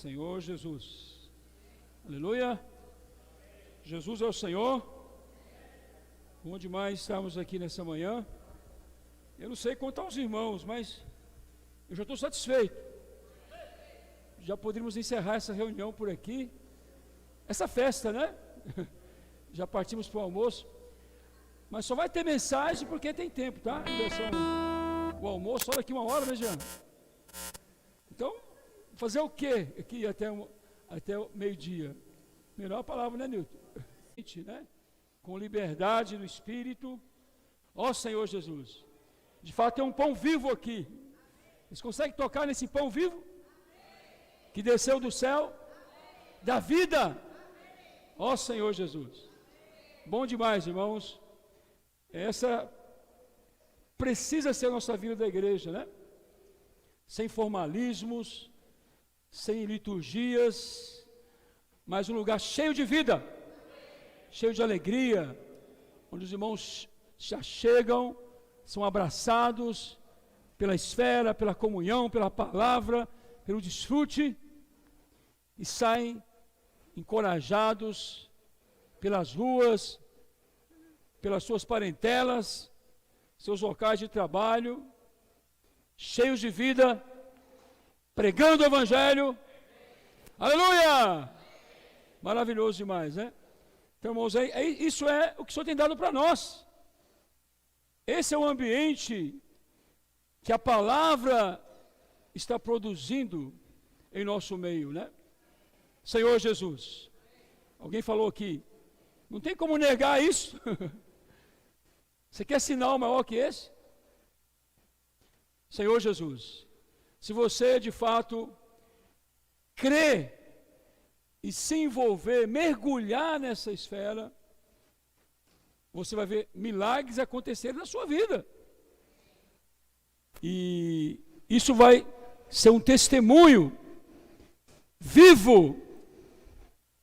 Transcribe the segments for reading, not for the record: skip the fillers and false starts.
Senhor Jesus. Aleluia. Jesus é o Senhor. Bom demais estarmos aqui nessa manhã. Eu não sei quanto aos irmãos, mas eu já estou satisfeito. Já poderíamos encerrar essa reunião por aqui. Essa festa, né? Já partimos para o almoço. Mas só vai ter mensagem porque tem tempo, tá? O almoço só daqui 1 hora, né, Jean? Então, fazer o quê aqui até o meio-dia? Melhor a palavra, né, Nilton? Né? Com liberdade no Espírito. Ó Senhor Jesus. De fato, tem um pão vivo aqui. Vocês conseguem tocar nesse pão vivo? Que desceu do céu? Da vida. Ó Senhor Jesus. Bom demais, irmãos. Essa precisa ser a nossa vida da igreja, né? Sem formalismos, sem liturgias, mas um lugar cheio de vida, cheio de alegria, onde os irmãos já chegam, são abraçados pela esfera, pela comunhão, pela palavra, pelo desfrute, e saem encorajados pelas ruas, pelas suas parentelas, seus locais de trabalho, cheios de vida, pregando o Evangelho. Aleluia! Maravilhoso demais, né? Então, irmãos, isso é o que o Senhor tem dado para nós. Esse é o ambiente que a palavra está produzindo em nosso meio, né? Senhor Jesus. Alguém falou aqui, não tem como negar isso. Você quer sinal maior que esse? Senhor Jesus, se você de fato crê e se envolver, mergulhar nessa esfera, você vai ver milagres acontecerem na sua vida. E isso vai ser um testemunho vivo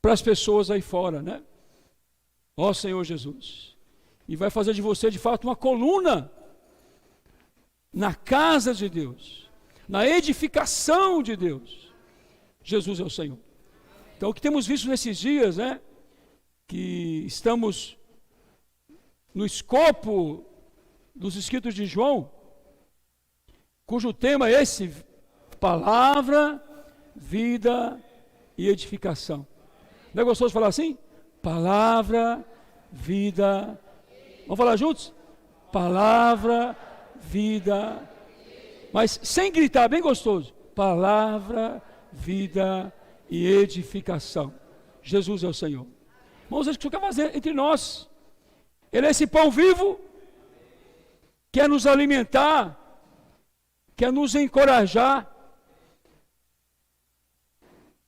para as pessoas aí fora, né? Ó Senhor Jesus. E vai fazer de você de fato uma coluna na casa de Deus, na edificação de Deus. Jesus é o Senhor. Então o que temos visto nesses dias, né? Que estamos no escopo dos escritos de João, cujo tema é esse: palavra, vida e edificação. Não é gostoso falar assim? Palavra, vida. Vamos falar juntos? Palavra, vida. Mas sem gritar, bem gostoso. Palavra, vida e edificação. Jesus é o Senhor. Irmãos, é o que o Senhor quer fazer entre nós. Ele é esse pão vivo, quer nos alimentar, quer nos encorajar.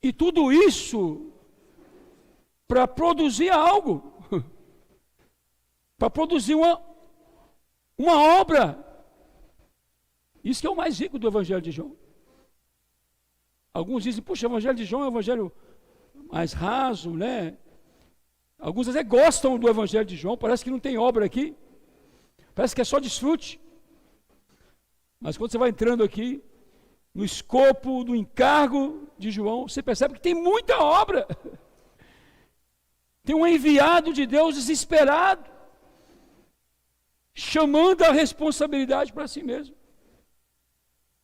E tudo isso para produzir algo, para produzir uma obra. Isso que é o mais rico do Evangelho de João. Alguns dizem, puxa, o Evangelho de João é um evangelho mais raso, né? Alguns até gostam do Evangelho de João, parece que não tem obra aqui, parece que é só desfrute. Mas quando você vai entrando aqui, no escopo do encargo de João, você percebe que tem muita obra. Tem um enviado de Deus desesperado, chamando a responsabilidade para si mesmo,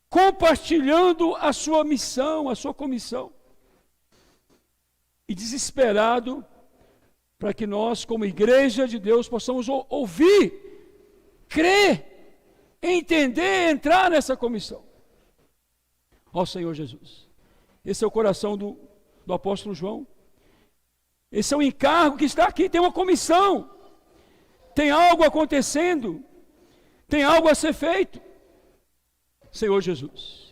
compartilhando a sua missão, a sua comissão, e desesperado para que nós, como igreja de Deus, possamos ouvir, crer, entender, entrar nessa comissão. Ó Senhor Jesus, esse é o coração do apóstolo João. Esse é o encargo que está aqui, tem uma comissão, tem algo acontecendo, tem algo a ser feito. Senhor Jesus.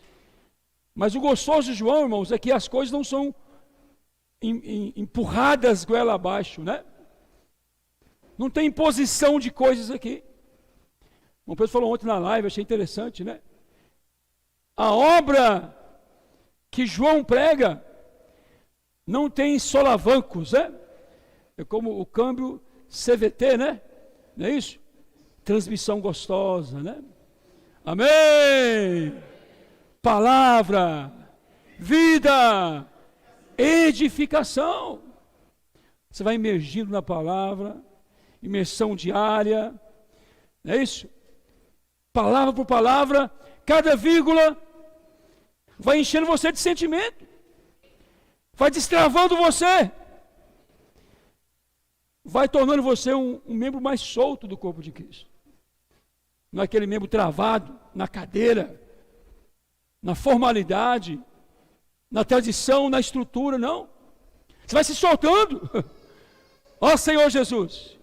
Mas o gostoso de João, irmãos, é que as coisas não são empurradas goela abaixo, né? Não tem imposição de coisas aqui. O Pedro falou ontem na live, achei interessante, né? A obra que João prega não tem solavancos, né? É como o câmbio CVT, né? Não é isso? Transmissão gostosa, né? Amém! Palavra, vida edificação. Você vai imergindo na palavra, imersão diária, não é isso? Palavra por palavra, cada vírgula vai enchendo você de sentimento, vai destravando você, vai tornando você um membro mais solto do corpo de Cristo. Não é aquele membro travado na cadeira, na formalidade, na tradição, na estrutura, não. Você vai se soltando. Ó Senhor Jesus.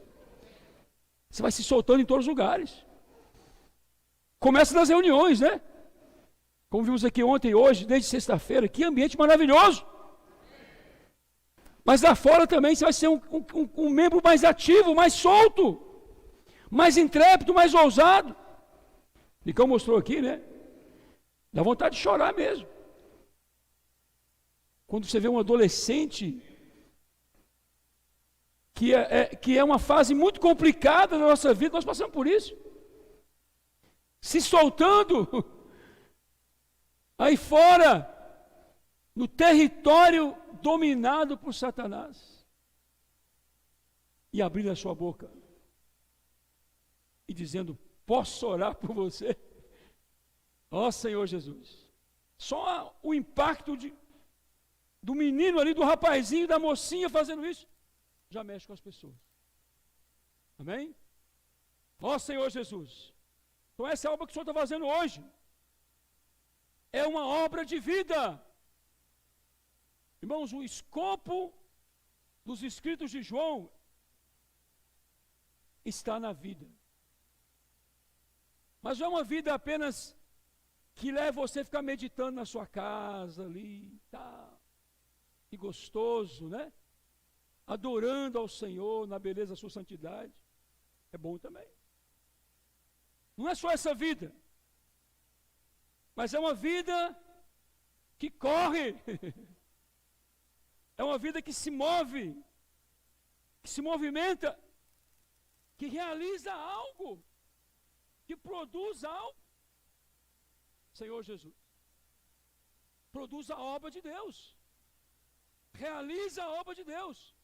Você vai se soltando em todos os lugares. Começa nas reuniões, né? Como vimos aqui ontem e hoje, desde sexta-feira, que ambiente maravilhoso. Mas lá fora também você vai ser um membro mais ativo, mais solto, mais intrépido, mais ousado. Nicão mostrou aqui, né? Dá vontade de chorar mesmo. Quando você vê um adolescente, que é uma fase muito complicada na nossa vida, nós passamos por isso. Se soltando aí fora, no território dominado por Satanás, e abrindo a sua boca e dizendo: posso orar por você? Ó Senhor Jesus. Só o impacto do menino ali, do rapazinho, da mocinha fazendo isso, já mexe com as pessoas. Amém? Ó Senhor Jesus. Então essa obra que o Senhor está fazendo hoje é uma obra de vida. Irmãos, o escopo dos escritos de João está na vida. Mas não é uma vida apenas que leva você a ficar meditando na sua casa ali, tá, que gostoso, né? Adorando ao Senhor na beleza da sua santidade. É bom também. Não é só essa vida, mas é uma vida que corre, é uma vida que se move, que se movimenta, que realiza algo, que produz algo. Senhor Jesus, produz a obra de Deus, realiza a obra de Deus.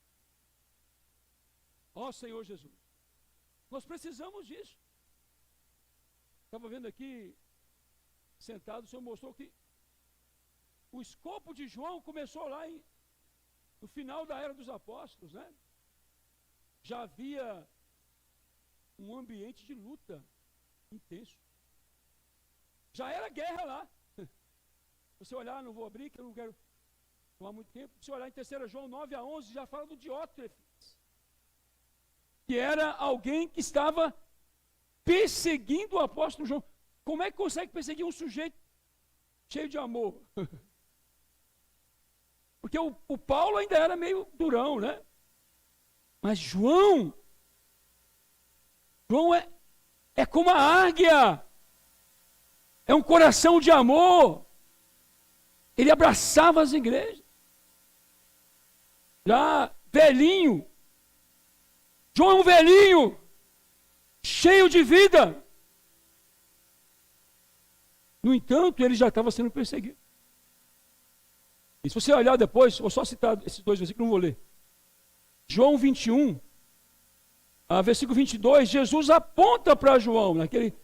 Ó Senhor Jesus, nós precisamos disso. Estava vendo aqui, sentado, o Senhor mostrou que o escopo de João começou lá no final da era dos apóstolos, né? Já havia um ambiente de luta intenso. Já era guerra lá. Você olhar, não vou abrir, que eu não quero tomar muito tempo. Se olhar em 3 João 9-11, já fala do Diótrefes, que era alguém que estava perseguindo o apóstolo João. Como é que consegue perseguir um sujeito cheio de amor? Porque o Paulo ainda era meio durão, né? Mas João é como a águia, é um coração de amor. Ele abraçava as igrejas. Já velhinho, João é um velhinho, cheio de vida. No entanto, ele já estava sendo perseguido. E se você olhar depois, vou só citar esses dois versículos, não vou ler. João 21, versículo 22, Jesus aponta para João, naquele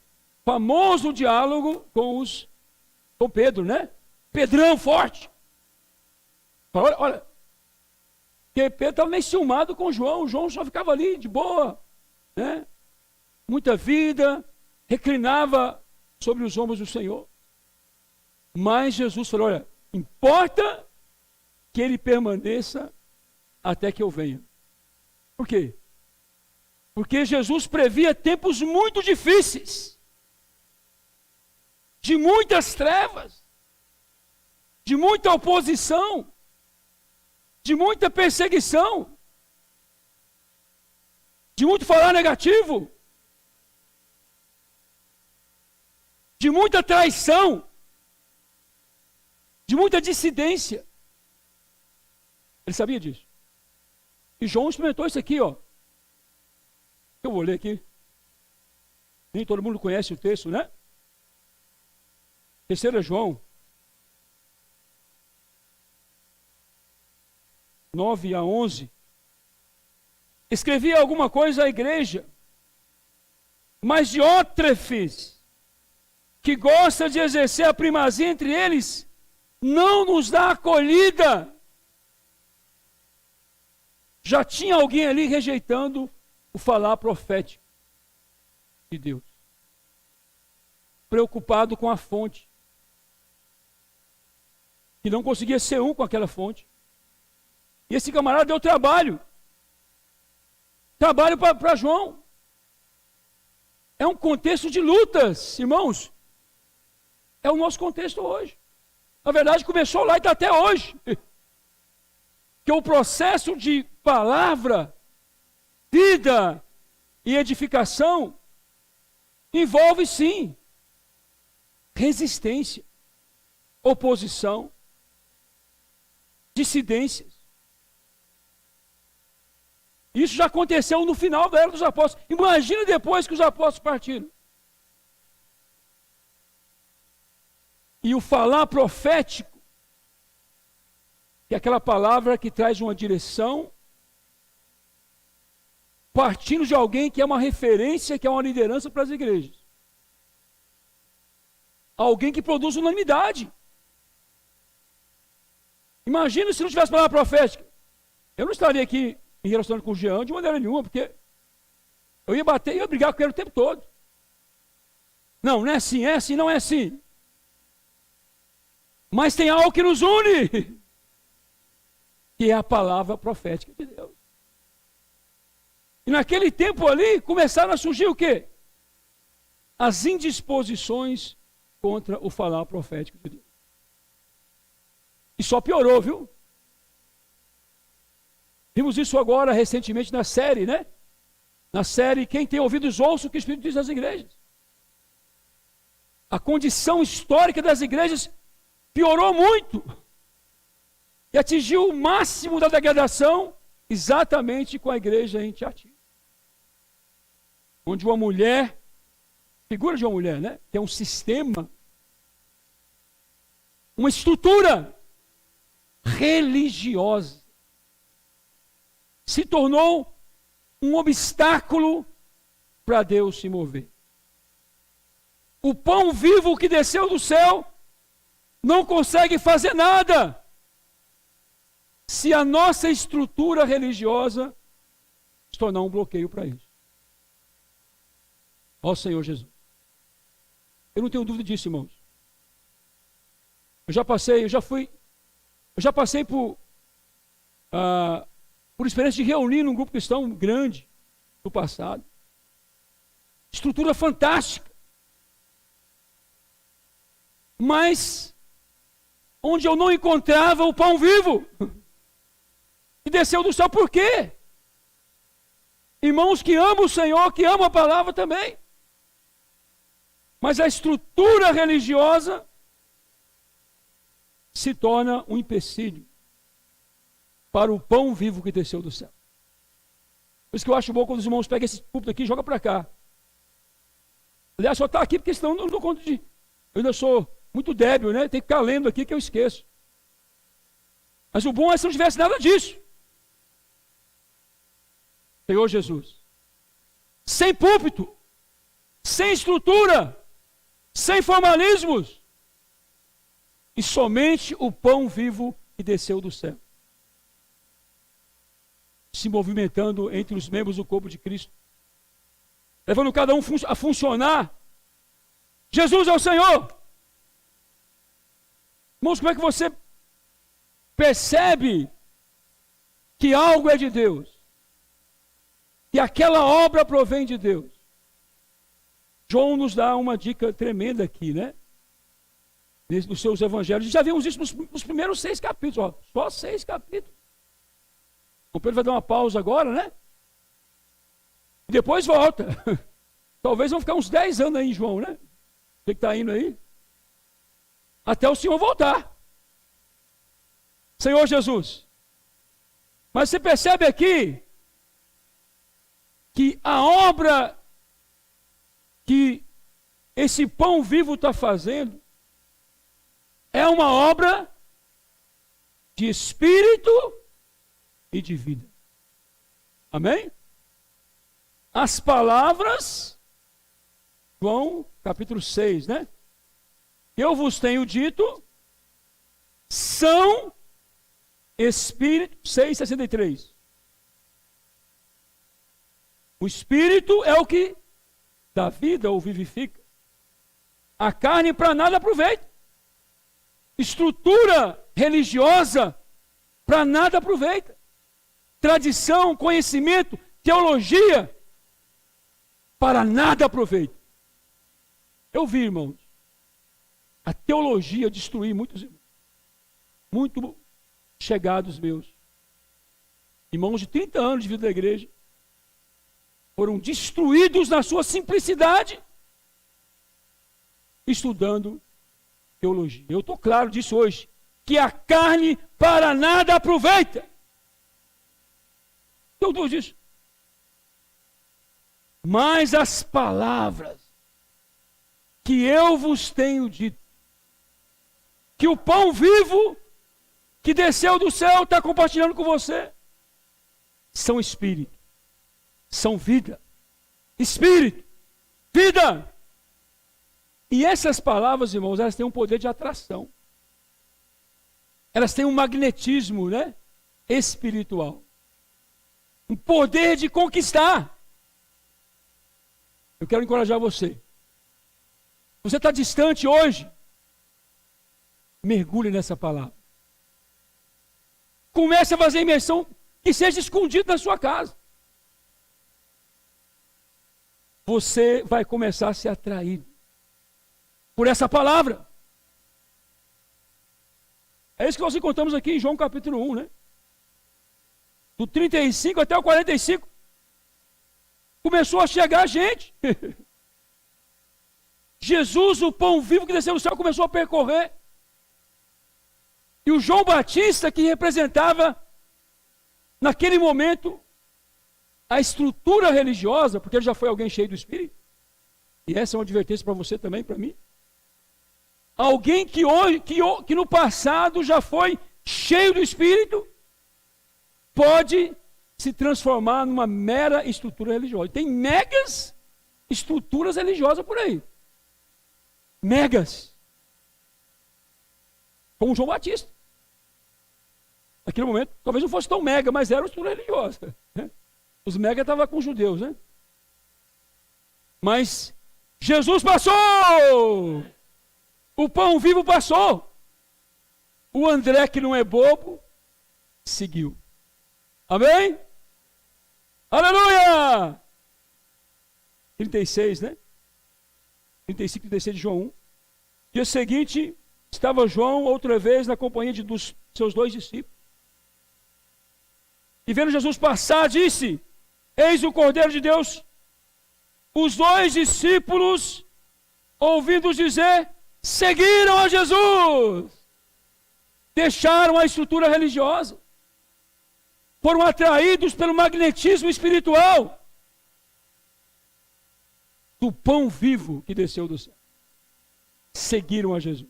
famoso diálogo com Pedro, né? Pedrão forte. Olha, porque Pedro estava meio ciumado com João só ficava ali de boa, né? Muita vida, reclinava sobre os ombros do Senhor. Mas Jesus falou: olha, importa que ele permaneça até que eu venha. Por quê? Porque Jesus previa tempos muito difíceis, de muitas trevas, de muita oposição, de muita perseguição, de muito falar negativo, de muita traição, de muita dissidência. Ele sabia disso. E João experimentou isso aqui, ó. Eu vou ler aqui. Nem todo mundo conhece o texto, né? 3 João. 9 a 11, escrevia alguma coisa à igreja, mas Diótrefes, que gosta de exercer a primazia entre eles, não nos dá acolhida. Já tinha alguém ali rejeitando o falar profético de Deus, preocupado com a fonte, que não conseguia ser um com aquela fonte. E esse camarada deu trabalho para João. É um contexto de lutas, irmãos. É o nosso contexto hoje. Na verdade, começou lá e está até hoje. Que o processo de palavra, vida e edificação envolve, sim, resistência, oposição, dissidências. Isso já aconteceu no final da era dos apóstolos. Imagina depois que os apóstolos partiram. E o falar profético, que é aquela palavra que traz uma direção, partindo de alguém que é uma referência, que é uma liderança para as igrejas. Alguém que produz unanimidade. Imagina se não tivesse palavra profética. Eu não estaria aqui em relacionamento com o Jean de maneira nenhuma, porque eu ia bater e ia brigar com ele o tempo todo. Não, não é assim, não é assim. Mas tem algo que nos une, que é a palavra profética de Deus. E naquele tempo ali, começaram a surgir o quê? As indisposições contra o falar profético de Deus. E só piorou, viu? Vimos isso agora recentemente na série, né? Na série Quem Tem Ouvidos Ouça o que o Espírito diz às igrejas. A condição histórica das igrejas piorou muito. E atingiu o máximo da degradação exatamente com a igreja em Tiatira. Onde uma mulher, figura de uma mulher, né? Tem um sistema, uma estrutura religiosa, se tornou um obstáculo para Deus se mover. O pão vivo que desceu do céu não consegue fazer nada se a nossa estrutura religiosa se tornar um bloqueio para isso. Ó Senhor Jesus. Eu não tenho dúvida disso, irmãos. Eu já passei por experiência de reunir num grupo cristão grande no passado. Estrutura fantástica. Mas onde eu não encontrava o pão vivo. E desceu do céu. Por quê? Irmãos que amam o Senhor, que amam a palavra também. Mas a estrutura religiosa se torna um empecilho para o pão vivo que desceu do céu. Por isso que eu acho bom quando os irmãos pegam esse púlpito aqui e jogam para cá. Aliás, só está aqui porque senão eu não dou conta de... Eu ainda sou muito débil, né? Tem que ficar lendo aqui que eu esqueço. Mas o bom é se não tivesse nada disso. Senhor Jesus. Sem púlpito, sem estrutura, sem formalismos. E somente o pão vivo que desceu do céu. Se movimentando entre os membros do corpo de Cristo, levando cada um a funcionar. Jesus é o Senhor. Irmãos, como é que você percebe que algo é de Deus? Que aquela obra provém de Deus? João nos dá uma dica tremenda aqui, né? Nos seus evangelhos. Já vimos isso nos primeiros 6 capítulos. Ó, só 6 capítulos. O Pedro vai dar uma pausa agora, né? E depois volta. Talvez vão ficar uns 10 anos aí em João, né? Você que está indo aí. Até o Senhor voltar. Senhor Jesus. Mas você percebe aqui que a obra que esse pão vivo está fazendo é uma obra de espírito e de vida. Amém? As palavras, João capítulo 6, né? Eu vos tenho dito, são Espírito, 6,63. O Espírito é o que dá vida ou vivifica. A carne para nada aproveita. Estrutura religiosa para nada aproveita. Tradição, conhecimento, teologia, para nada aproveita. Eu vi, irmãos, a teologia destruir muitos irmãos. Muito chegados meus. Irmãos de 30 anos de vida da igreja. Foram destruídos na sua simplicidade, estudando teologia. Eu estou claro disso hoje, que a carne para nada aproveita. Eu dou disso. Mas as palavras que eu vos tenho dito, que o pão vivo que desceu do céu está compartilhando com você, são espírito, são vida. Espírito, vida. E essas palavras, irmãos, elas têm um poder de atração. Elas têm um magnetismo, né, espiritual. Um poder de conquistar. Eu quero encorajar você. Você está distante hoje? Mergulhe nessa palavra. Comece a fazer imersão que seja escondido na sua casa. Você vai começar a ser atraído por essa palavra. É isso que nós encontramos aqui em João capítulo 1, né? Do 35 até o 45. Começou a chegar gente. Jesus, o pão vivo que desceu do céu, começou a percorrer. E o João Batista, que representava, naquele momento, a estrutura religiosa, porque ele já foi alguém cheio do Espírito. E essa é uma advertência para você também, para mim. Alguém que hoje, que no passado já foi cheio do Espírito, pode se transformar numa mera estrutura religiosa. Tem megas estruturas religiosas por aí. Megas. Como João Batista. Naquele momento, talvez não fosse tão mega, mas era uma estrutura religiosa. Né? Os megas estavam com os judeus, né? Mas Jesus passou! O pão vivo passou! O André, que não é bobo, seguiu. Amém? Aleluia! 36, né? 35, 36 de João 1. Dia seguinte, estava João outra vez na companhia dos seus 2 discípulos. E vendo Jesus passar, disse: Eis o Cordeiro de Deus. Os 2 discípulos, ouvindo-os dizer, seguiram a Jesus. Deixaram a estrutura religiosa. Foram atraídos pelo magnetismo espiritual do pão vivo que desceu do céu. Seguiram a Jesus.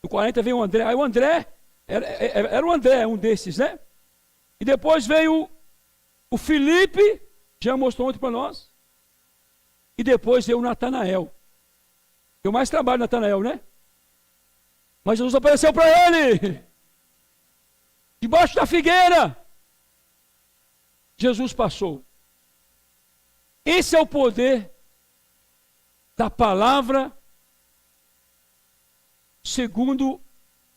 No 40 veio o André. Aí o André, era o André, um desses, né? E depois veio o Filipe, já mostrou ontem para nós. E depois veio o Natanael. Deu mais trabalho, Natanael, né? Mas Jesus apareceu para ele. Debaixo da figueira. Jesus passou. Esse é o poder da palavra, segundo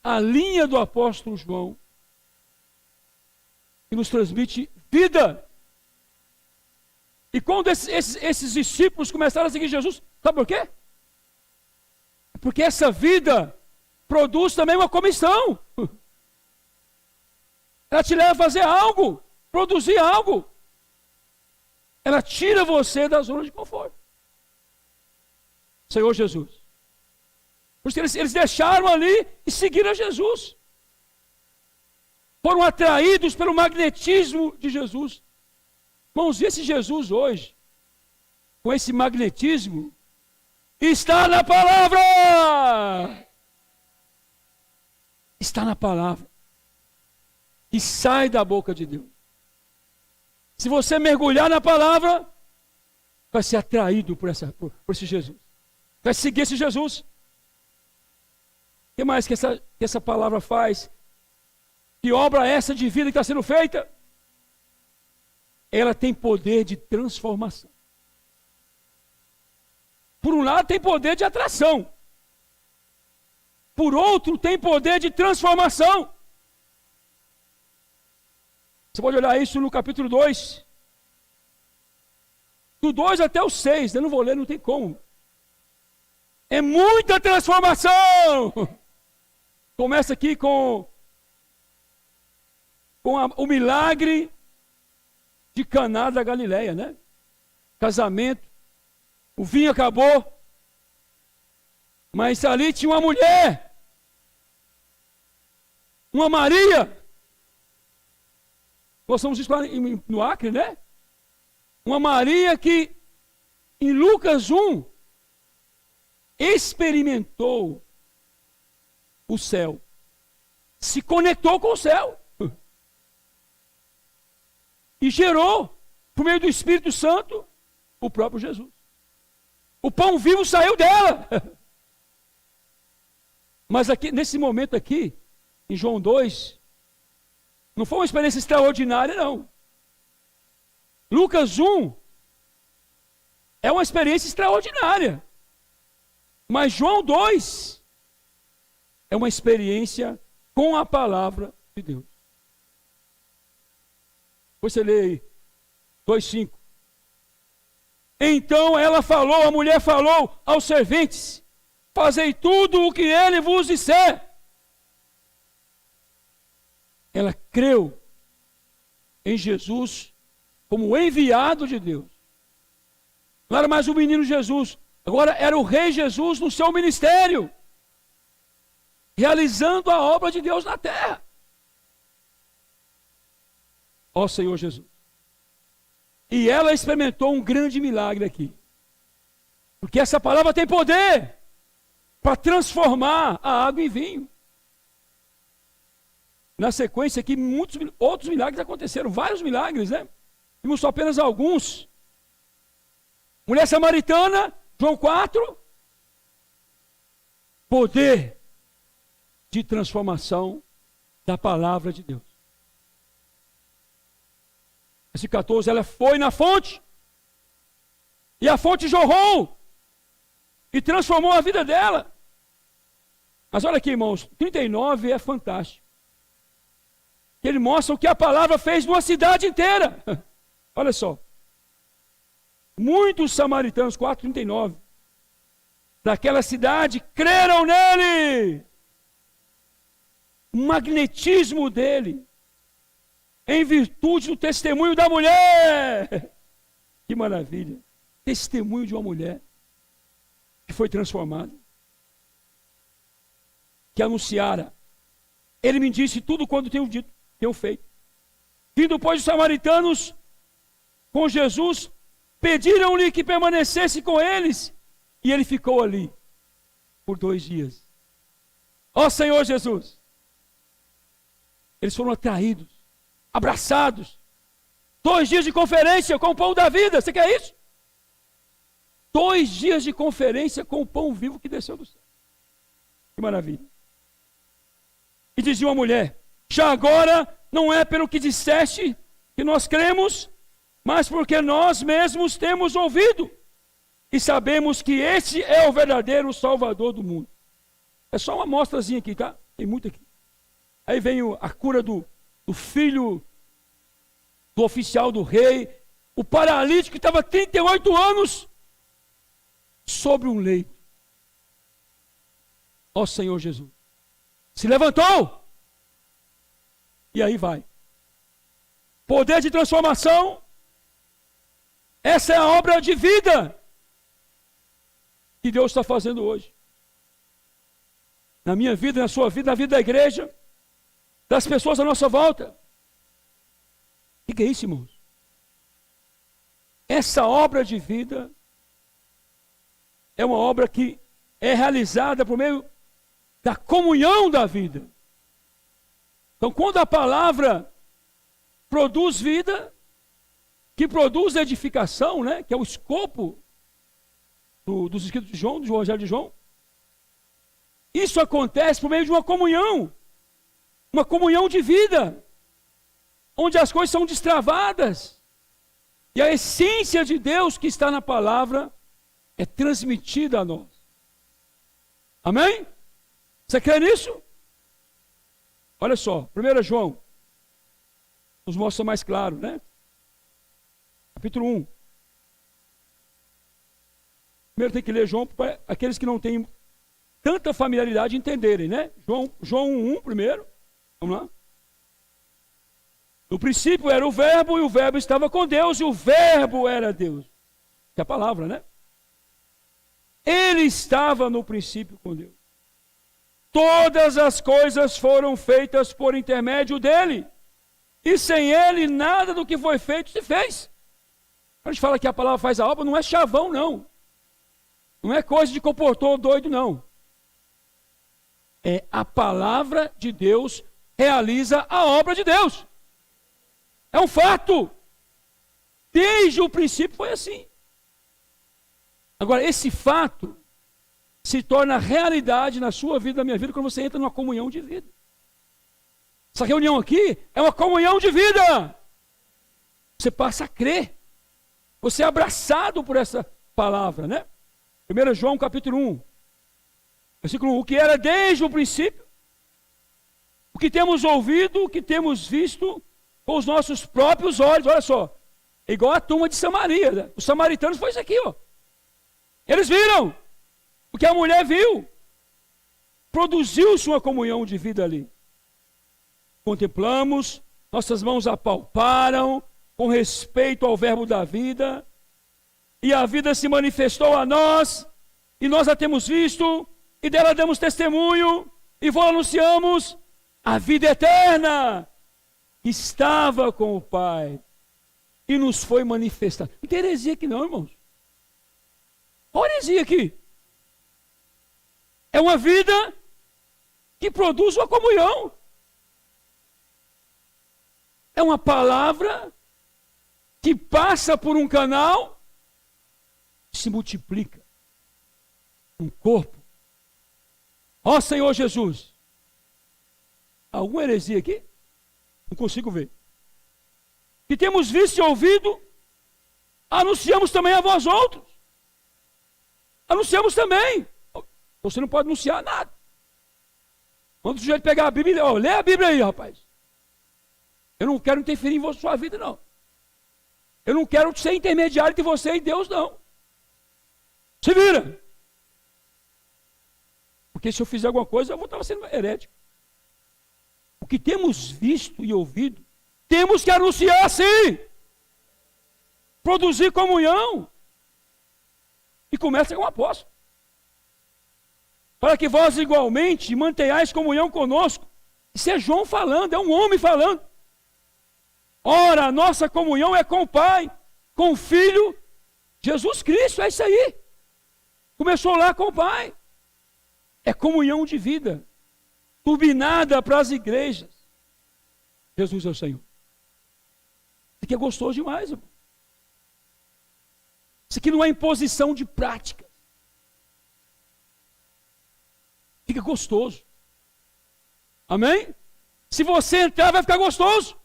a linha do apóstolo João, que nos transmite vida. E quando esses discípulos começaram a seguir Jesus, sabe por quê? Porque essa vida produz também uma comissão. Ela te leva a fazer algo, produzir algo. Ela tira você da zona de conforto. Senhor Jesus. Por isso que eles deixaram ali e seguiram a Jesus. Foram atraídos pelo magnetismo de Jesus. Irmãos, esse Jesus hoje, com esse magnetismo, está na palavra. Está na palavra. que sai da boca de Deus. Se você mergulhar na palavra, vai ser atraído por esse Jesus. Vai seguir esse Jesus. O que mais que essa palavra faz? Que obra é essa de vida que está sendo feita? Ela tem poder de transformação. Por um lado tem poder de atração. Por outro tem poder de transformação. Você pode olhar isso no capítulo 2. Do 2 até o 6. Eu não vou ler, não tem como. É muita transformação. Começa aqui com o milagre de Caná da Galileia, né? Casamento. O vinho acabou. Mas ali tinha uma mulher. Uma Maria. Nós somos isso lá no Acre, né? Uma Maria que, em Lucas 1, experimentou o céu. Se conectou com o céu. E gerou, por meio do Espírito Santo, o próprio Jesus. O pão vivo saiu dela. Mas aqui, nesse momento aqui, em João 2, não foi uma experiência extraordinária, não. Lucas 1 é uma experiência extraordinária. Mas João 2 é uma experiência com a palavra de Deus. Você lê aí, 2:5. Então ela falou, a mulher falou aos serventes: fazei tudo o que ele vos disser. Ela creu em Jesus como enviado de Deus. Não era mais o menino Jesus, agora era o rei Jesus no seu ministério, realizando a obra de Deus na terra. Ó Senhor Jesus. E ela experimentou um grande milagre aqui. Porque essa palavra tem poder para transformar a água em vinho. Na sequência aqui, muitos outros milagres aconteceram, vários milagres, né? Vimos só apenas alguns. Mulher samaritana, João 4. Poder de transformação da palavra de Deus. Versículo 14, ela foi na fonte, e a fonte jorrou, e transformou a vida dela. Mas olha aqui, irmãos, 39 é fantástico. Ele mostra o que a palavra fez numa cidade inteira. Olha só. Muitos samaritanos, 4:39, daquela cidade creram nele. O magnetismo dele, em virtude do testemunho da mulher. Que maravilha. Testemunho de uma mulher que foi transformada, que anunciara: ele me disse tudo quanto tenho dito, tenho feito. Vindo, pois, os samaritanos com Jesus, pediram-lhe que permanecesse com eles, e ele ficou ali por 2 dias. Ó Senhor Jesus. Eles foram atraídos, abraçados. 2 dias de conferência com o pão da vida. Você quer isso? 2 dias de conferência com o pão vivo que desceu do céu. Que maravilha. E dizia uma mulher: já agora não é pelo que disseste que nós cremos, mas porque nós mesmos temos ouvido e sabemos que esse é o verdadeiro Salvador do mundo. É só uma amostrazinha aqui, tá? Tem muito aqui. Aí vem a cura do filho do oficial do rei, o paralítico que estava 38 anos sobre um leito. Ó Senhor Jesus. Se levantou. E aí vai. Poder de transformação. Essa é a obra de vida que Deus está fazendo hoje. Na minha vida, na sua vida, na vida da igreja, das pessoas à nossa volta. O que é isso, irmãos? Essa obra de vida é uma obra que é realizada por meio da comunhão da vida. Então, quando a palavra produz vida, que produz edificação, né, que é o escopo dos escritos de João, do Evangelho de João, isso acontece por meio de uma comunhão de vida, onde as coisas são destravadas, e a essência de Deus que está na palavra é transmitida a nós. Amém? Você crê nisso? Olha só, 1 João nos mostra mais claro, né? Capítulo 1. Primeiro tem que ler João para aqueles que não têm tanta familiaridade entenderem, né? João 1 primeiro. Vamos lá. No princípio era o verbo, e o verbo estava com Deus, e o verbo era Deus. Que é a palavra, né? Ele estava no princípio com Deus. Todas as coisas foram feitas por intermédio dele, e sem ele nada do que foi feito se fez. A gente fala que a palavra faz a obra, não é chavão, não. Não é coisa de comportor doido, não. É a palavra de Deus realiza a obra de Deus. É um fato. Desde o princípio foi assim. Agora, esse fato se torna realidade na sua vida, na minha vida, quando você entra numa comunhão de vida. Essa reunião aqui é uma comunhão de vida. Você passa a crer. Você é abraçado por essa palavra, né? 1 João capítulo 1, versículo 1. O que era desde o princípio, o que temos ouvido, o que temos visto com os nossos próprios olhos. Olha só, é igual a turma de Samaria, né? Os samaritanos foi isso aqui, ó. Eles viram o que a mulher viu. Produziu-se uma comunhão de vida ali. Contemplamos, nossas mãos apalparam com respeito ao verbo da vida, e a vida se manifestou a nós, e nós a temos visto, e dela damos testemunho, e vos anunciamos a vida eterna, que estava com o Pai, e nos foi manifestada. Não tem heresia aqui não, irmãos. Olha a heresia aqui. É uma vida que produz uma comunhão. É uma palavra que passa por um canal, se multiplica. Um corpo. Ó Senhor Jesus. Alguma heresia aqui? Não consigo ver. Que temos visto e ouvido, anunciamos também a vós outros. Anunciamos também. Você não pode anunciar nada. Quando o sujeito pegar a Bíblia, ó, lê a Bíblia aí, rapaz. Eu não quero interferir em sua vida, não. Eu não quero ser intermediário de você e Deus, não. Se vira. Porque se eu fizer alguma coisa, eu vou estar sendo herético. O que temos visto e ouvido, temos que anunciar sim. Produzir comunhão. E começa com o apóstolo. Para que vós igualmente mantenhais comunhão conosco. Isso é João falando, é um homem falando. Ora, a nossa comunhão é com o Pai, com o Filho, Jesus Cristo, é isso aí. Começou lá com o Pai. É comunhão de vida, turbinada para as igrejas. Jesus é o Senhor. Isso aqui é gostoso demais, irmão. Isso aqui não é imposição de prática. Fica gostoso. Amém? Se você entrar, vai ficar gostoso.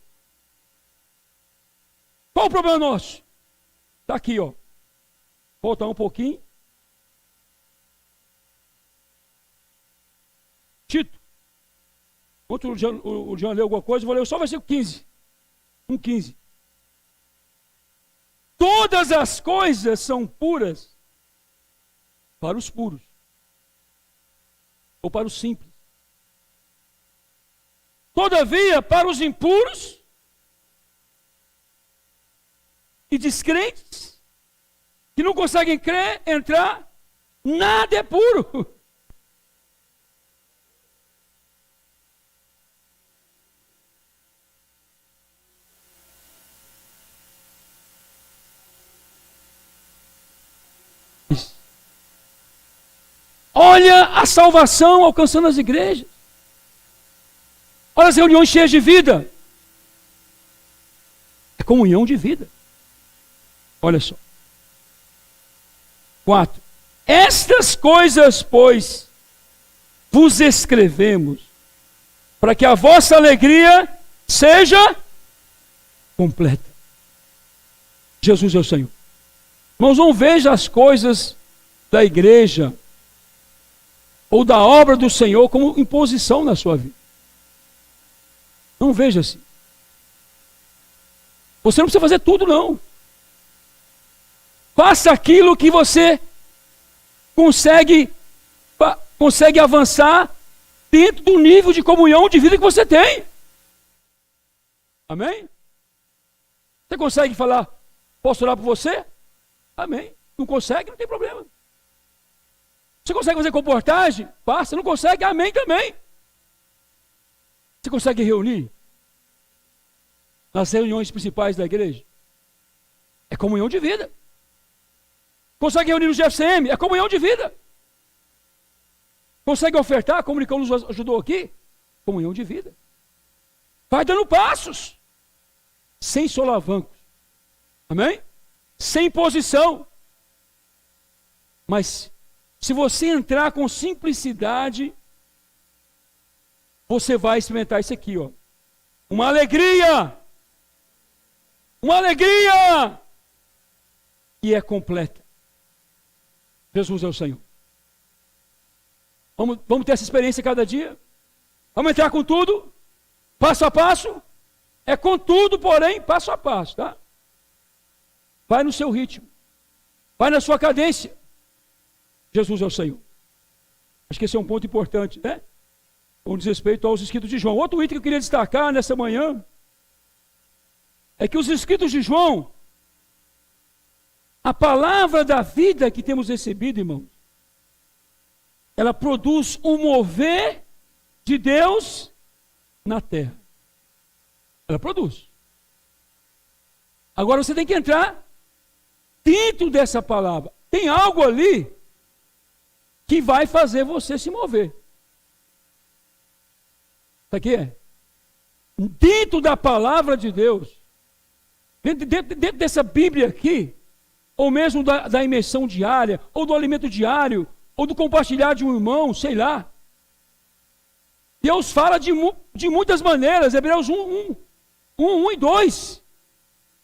Qual o problema nosso? Está aqui, ó. Voltar um pouquinho. Tito. Enquanto o Jean leu alguma coisa, eu vou ler só o versículo 15. 1,15. Todas as coisas são puras para os puros. Ou para os simples. Todavia, para os impuros e descrentes, que não conseguem crer, entrar, nada é puro. Olha a salvação alcançando as igrejas. Olha as reuniões cheias de vida. É comunhão de vida. Olha só. 4. Estas coisas, pois, vos escrevemos, para que a vossa alegria seja completa. Jesus é o Senhor. Irmãos, não veja as coisas da igreja ou da obra do Senhor como imposição na sua vida. Não veja assim. Você não precisa fazer tudo, não. Faça aquilo que você consegue avançar dentro do nível de comunhão de vida que você tem. Amém? Você consegue falar, posso orar por você? Amém. Não consegue, não tem problema. Você consegue fazer comportagem? Faça. Não consegue? Amém também. Você consegue reunir nas reuniões principais da igreja? É comunhão de vida. Consegue reunir no GFCM? É comunhão de vida. Consegue ofertar, como o Nicão nos ajudou aqui? Comunhão de vida. Vai dando passos. Sem solavancos. Amém? Sem posição. Mas, se você entrar com simplicidade, você vai experimentar isso aqui, ó. Uma alegria. Uma alegria. Que é completa. Jesus é o Senhor. Vamos ter essa experiência cada dia. Vamos entrar com tudo, passo a passo. É com tudo, porém, passo a passo, tá? Vai no seu ritmo. Vai na sua cadência. Jesus é o Senhor. Acho que esse é um ponto importante, né? Com respeito aos escritos de João. Outro item que eu queria destacar nessa manhã é que os escritos de João, a palavra da vida que temos recebido, irmãos, ela produz um mover de Deus na terra. Ela produz. Agora você tem que entrar dentro dessa palavra. Tem algo ali que vai fazer você se mover. Isso aqui é. Dentro da palavra de Deus, dentro dessa Bíblia aqui, ou mesmo da imersão diária, ou do alimento diário, ou do compartilhar de um irmão, sei lá. Deus fala de muitas maneiras. Hebreus 1 e 2.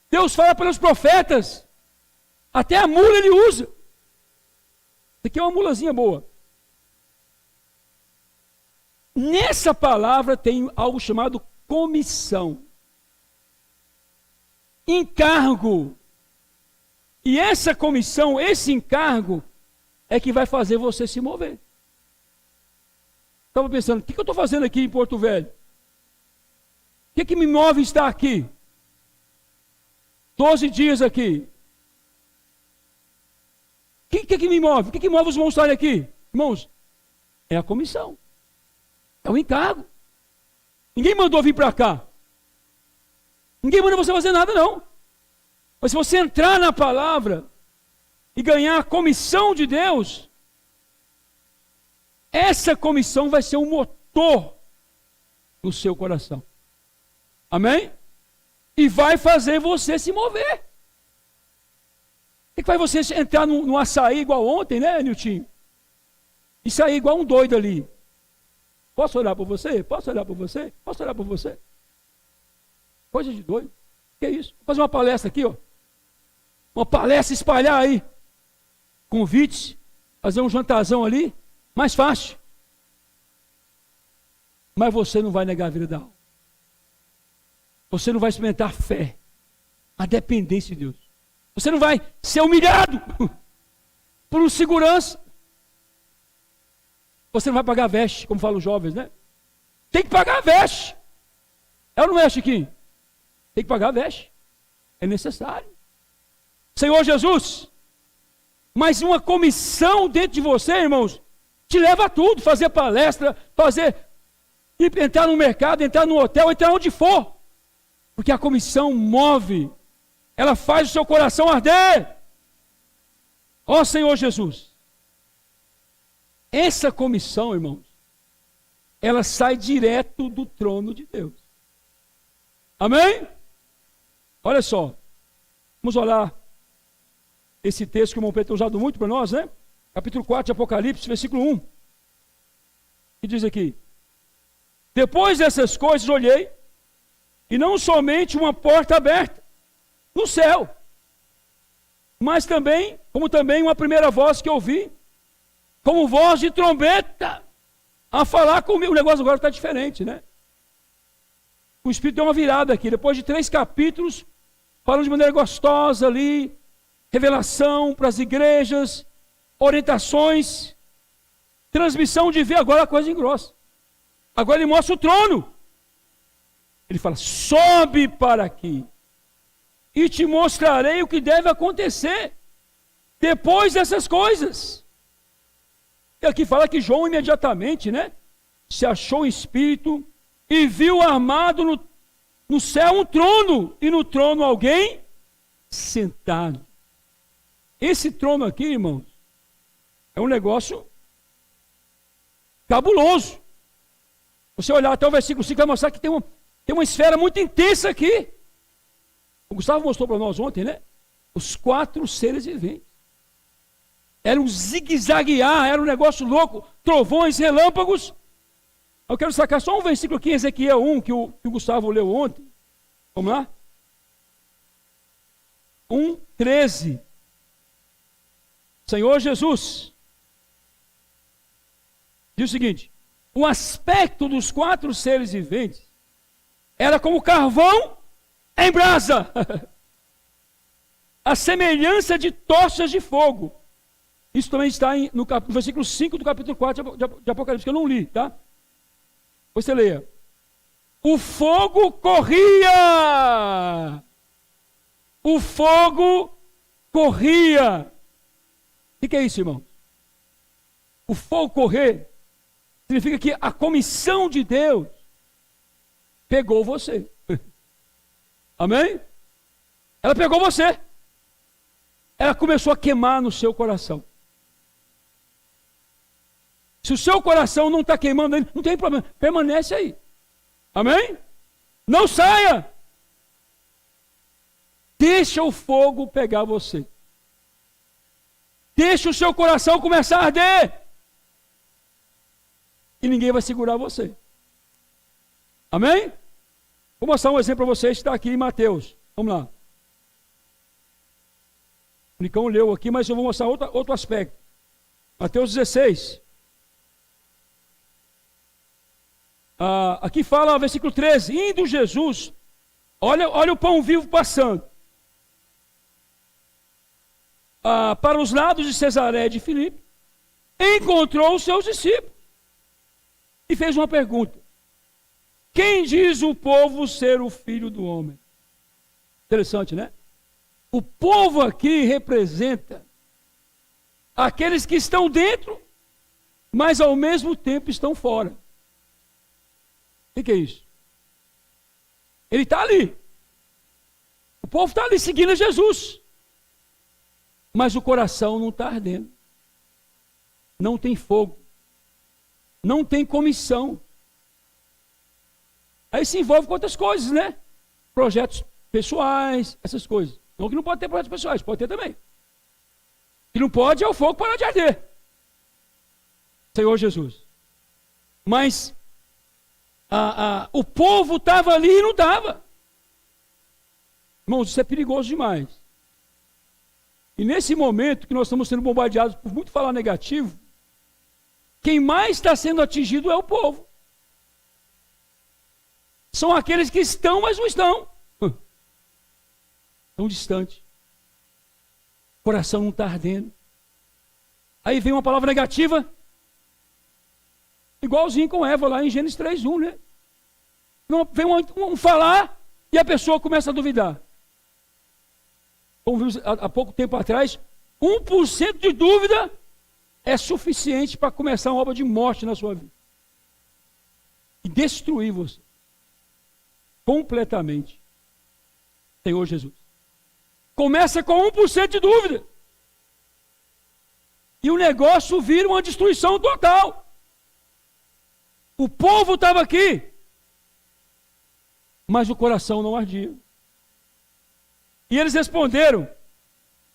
Deus fala pelos profetas. Até a mula ele usa. Isso aqui é uma mulazinha boa. Nessa palavra tem algo chamado comissão. Encargo. E essa comissão, esse encargo, é que vai fazer você se mover. Estava pensando, o que eu estou fazendo aqui em Porto Velho? O que me move estar aqui? 12 dias aqui. O que me move? O que move os irmãos estarem aqui? Irmãos, é a comissão. É o encargo. Ninguém mandou vir para cá. Ninguém mandou você fazer nada, não. Mas se você entrar na palavra e ganhar a comissão de Deus, essa comissão vai ser um motor no seu coração. Amém? E vai fazer você se mover. O que faz você entrar no açaí igual ontem, né, Niltinho? E sair igual um doido ali. Posso orar por você? Posso orar por você? Posso orar por você? Coisa de doido. Que é isso? Vou fazer uma palestra aqui, ó. Uma palestra, espalhar aí. Convites, fazer um jantarzão ali. Mais fácil. Mas você não vai negar a vida da alma. Você não vai experimentar a fé, a dependência de Deus. Você não vai ser humilhado por um segurança. Você não vai pagar veste, como falam os jovens, né? Tem que pagar a veste. É ou não é, Chiquinho? Tem que pagar a veste. É necessário. Senhor Jesus, mas uma comissão dentro de você, irmãos, te leva a tudo. Fazer palestra, entrar no mercado, entrar no hotel, entrar onde for. Porque a comissão move. Ela faz o seu coração arder. Ó Senhor Jesus. Essa comissão, irmãos, ela sai direto do trono de Deus. Amém? Olha só, vamos olhar esse texto que o irmão Pedro tem usado muito para nós, né? Capítulo 4 de Apocalipse, versículo 1. Que diz aqui: depois dessas coisas olhei, e não somente uma porta aberta no céu, mas também, como também uma primeira voz que ouvi, como voz de trombeta, a falar comigo. O negócio agora está diferente, né? O Espírito deu uma virada aqui, depois de 3 capítulos, falando de maneira gostosa ali, revelação para as igrejas, orientações, transmissão de ver, agora a coisa engrossa. Agora ele mostra o trono. Ele fala: sobe para aqui, e te mostrarei o que deve acontecer depois dessas coisas. E aqui fala que João imediatamente, né, se achou em espírito e viu armado no céu um trono, e no trono alguém sentado. Esse trono aqui, irmãos, é um negócio cabuloso. Você olhar até o versículo 5 vai mostrar que tem uma esfera muito intensa aqui. O Gustavo mostrou para nós ontem, né? Os 4 seres viventes. Era um zigue-zaguear, era um negócio louco, trovões, relâmpagos. Eu quero sacar só um versículo aqui, Ezequiel 1, que o Gustavo leu ontem. Vamos lá? 1:13. Senhor Jesus diz o seguinte: o aspecto dos 4 seres viventes era como carvão em brasa, a semelhança de tochas de fogo. Isso também está no versículo 5 do capítulo 4 de Apocalipse, que eu não li, tá? Você leia. O fogo corria. O fogo corria. O que é isso, irmão? O fogo correr significa que a comissão de Deus pegou você. Amém? Ela pegou você. Ela começou a queimar no seu coração. Se o seu coração não está queimando, não tem problema, permanece aí. Amém? Não saia. Deixa o fogo pegar você. Deixa o seu coração começar a arder. E ninguém vai segurar você. Amém? Vou mostrar um exemplo para vocês que está aqui em Mateus. Vamos lá. O Nicão leu aqui, mas eu vou mostrar outro aspecto. Mateus 16. Aqui fala, versículo 13. Indo Jesus, olha o pão vivo passando. Para os lados de Cesareia de Filipe, encontrou os seus discípulos e fez uma pergunta: quem diz o povo ser o filho do homem? Interessante, né? O povo aqui representa aqueles que estão dentro, mas ao mesmo tempo estão fora. O que é isso? Ele está ali. O povo está ali seguindo Jesus. Mas o coração não está ardendo. Não tem fogo. Não tem comissão. Aí se envolve com outras coisas, né? Projetos pessoais, essas coisas. Não que não pode ter projetos pessoais, pode ter também. O que não pode é o fogo parar de arder. Senhor Jesus. Mas o povo estava ali e não estava. Irmãos, isso é perigoso demais. E nesse momento que nós estamos sendo bombardeados por muito falar negativo, quem mais está sendo atingido é o povo. São aqueles que estão, mas não estão. Estão distantes. O coração não está ardendo. Aí vem uma palavra negativa, igualzinho com Eva lá em Gênesis 3:1, né? Vem um falar e a pessoa começa a duvidar. Como vimos há pouco tempo atrás, 1% de dúvida é suficiente para começar uma obra de morte na sua vida. E destruir você. Completamente. Senhor Jesus. Começa com 1% de dúvida. E o negócio vira uma destruição total. O povo estava aqui, mas o coração não ardia. E eles responderam: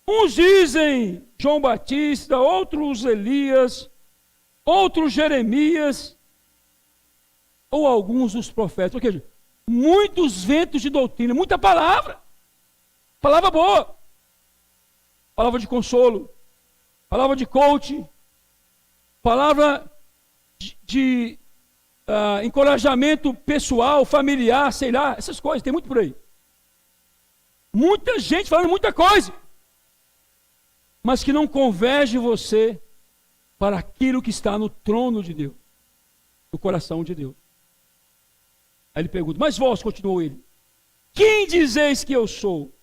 uns dizem João Batista, outros Elias, outros Jeremias, ou alguns dos profetas. Ou seja, muitos ventos de doutrina, muita palavra. Palavra boa. Palavra de consolo. Palavra de coaching. Palavra de encorajamento pessoal, familiar, sei lá, essas coisas, tem muito por aí. Muita gente falando muita coisa, mas que não converge você para aquilo que está no trono de Deus, no coração de Deus. Aí ele pergunta: mas vós, continuou ele, quem dizeis que eu sou?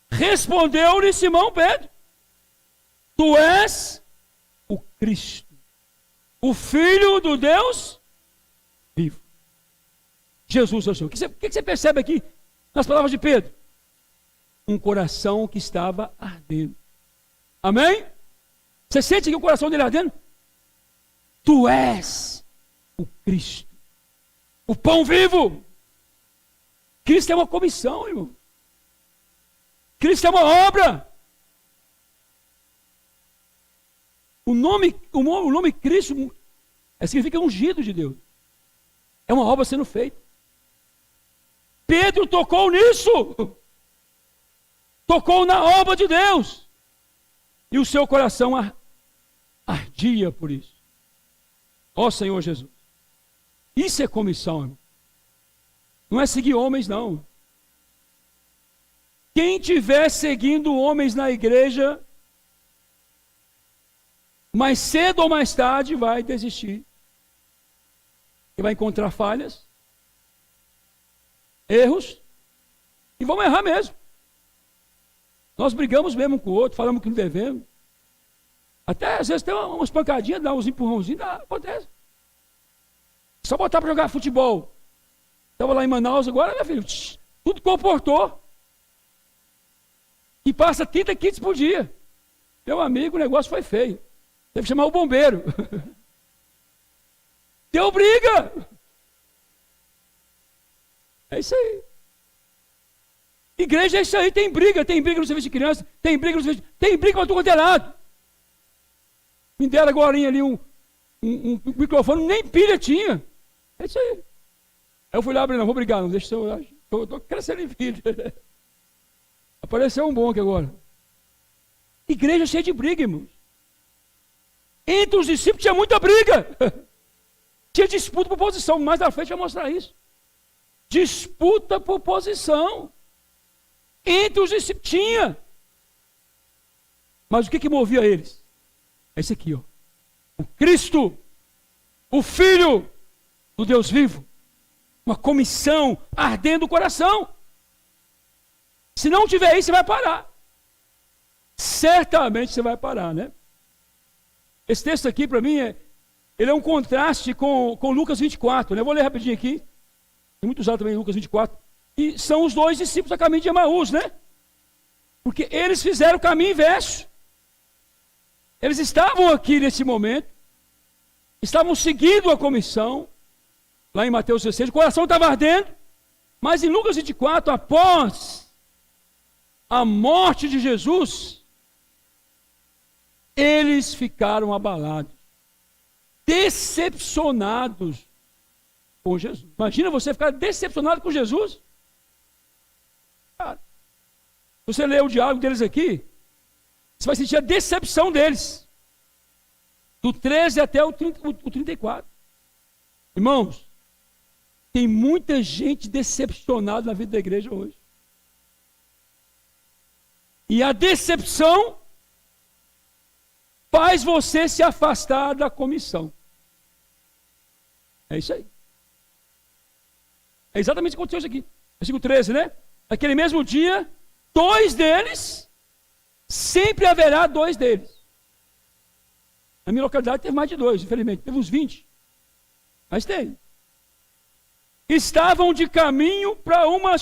Respondeu-lhe Simão Pedro: tu és o Cristo, o Filho do Deus vivo. Jesus é o Senhor. O que você percebe aqui nas palavras de Pedro? Um coração que estava ardendo. Amém? Você sente que o coração dele ardendo? Tu és o Cristo, o pão vivo. Cristo é uma comissão, irmão. Cristo é uma obra. O nome Cristo significa ungido de Deus. É uma obra sendo feita. Pedro tocou nisso. Tocou na obra de Deus. E o seu coração ardia por isso. Ó Senhor Jesus. Isso é comissão, irmão. Não é seguir homens, não. Quem estiver seguindo homens na igreja, mais cedo ou mais tarde vai desistir. E vai encontrar falhas, erros, e vamos errar mesmo. Nós brigamos mesmo um com o outro, falamos que não devemos. Até às vezes tem umas pancadinhas, dá uns empurrãozinhos, acontece. Só botar para jogar futebol. Estava lá em Manaus agora, meu filho, tudo comportou. E passa 30 kits por dia. Meu amigo, o negócio foi feio. Teve que chamar o bombeiro. Deu briga. É isso aí. Igreja é isso aí, tem briga no serviço de criança, tem briga no serviço, tem briga para tudo quanto é lado. Me deram agora ali um microfone, nem pilha tinha. É isso aí. Aí eu fui lá, não vou brigar, não, deixa eu estou crescendo em vida. Apareceu um bom aqui agora. Igreja cheia de briga, irmãos. Entre os discípulos tinha muita briga. Tinha disputa por posição. Mais da frente vai mostrar isso. Disputa por posição. Entre os discípulos tinha. Mas o que movia eles? É esse aqui, ó. O Cristo, o Filho do Deus vivo. Uma comissão ardendo o coração. Se não tiver isso, você vai parar. Certamente você vai parar, né? Esse texto aqui, para mim, ele é um contraste com Lucas 24, né? Eu vou ler rapidinho aqui. Tem muito usado também Lucas 24. E são os dois discípulos a caminho de Emaús, né? Porque eles fizeram o caminho inverso. Eles estavam aqui nesse momento, estavam seguindo a comissão, lá em Mateus 16, o coração estava ardendo, mas em Lucas 24, após a morte de Jesus, eles ficaram abalados, decepcionados com Jesus. Imagina você ficar decepcionado com Jesus. Cara, se você ler o diálogo deles aqui, você vai sentir a decepção deles. Do 13 até o 34. Irmãos, tem muita gente decepcionada na vida da igreja hoje. E a decepção faz você se afastar da comissão. É isso aí. É exatamente o que aconteceu isso aqui. Versículo 13, né? Naquele mesmo dia, 2 deles, sempre haverá 2 deles. Na minha localidade teve mais de 2, infelizmente. Teve uns 20. Mas tem. Estavam de caminho para uma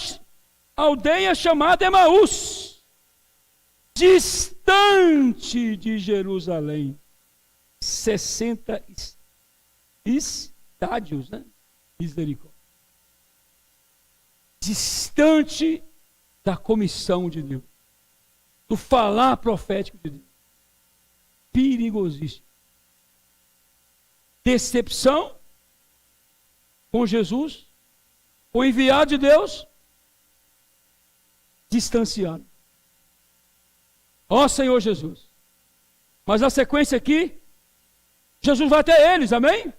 aldeia chamada Emaús, distante de Jerusalém, 60 estadios. estádios, né? Misericórdia. Distante da comissão de Deus, do falar profético de Deus. Perigosíssimo. Decepção com Jesus, o enviado de Deus, distanciado. Ó Senhor Jesus. Mas na sequência aqui, Jesus vai até eles, amém?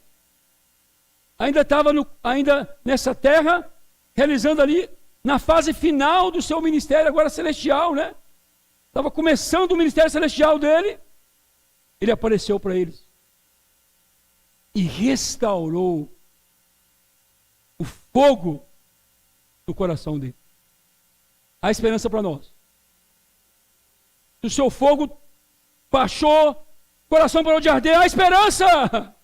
Ainda estava nessa terra, realizando ali, na fase final do seu ministério, agora celestial, né? Estava começando o ministério celestial dele. Ele apareceu para eles. E restaurou o fogo do coração dele. Há esperança para nós. Se o seu fogo baixou, o coração parou de arder, há esperança!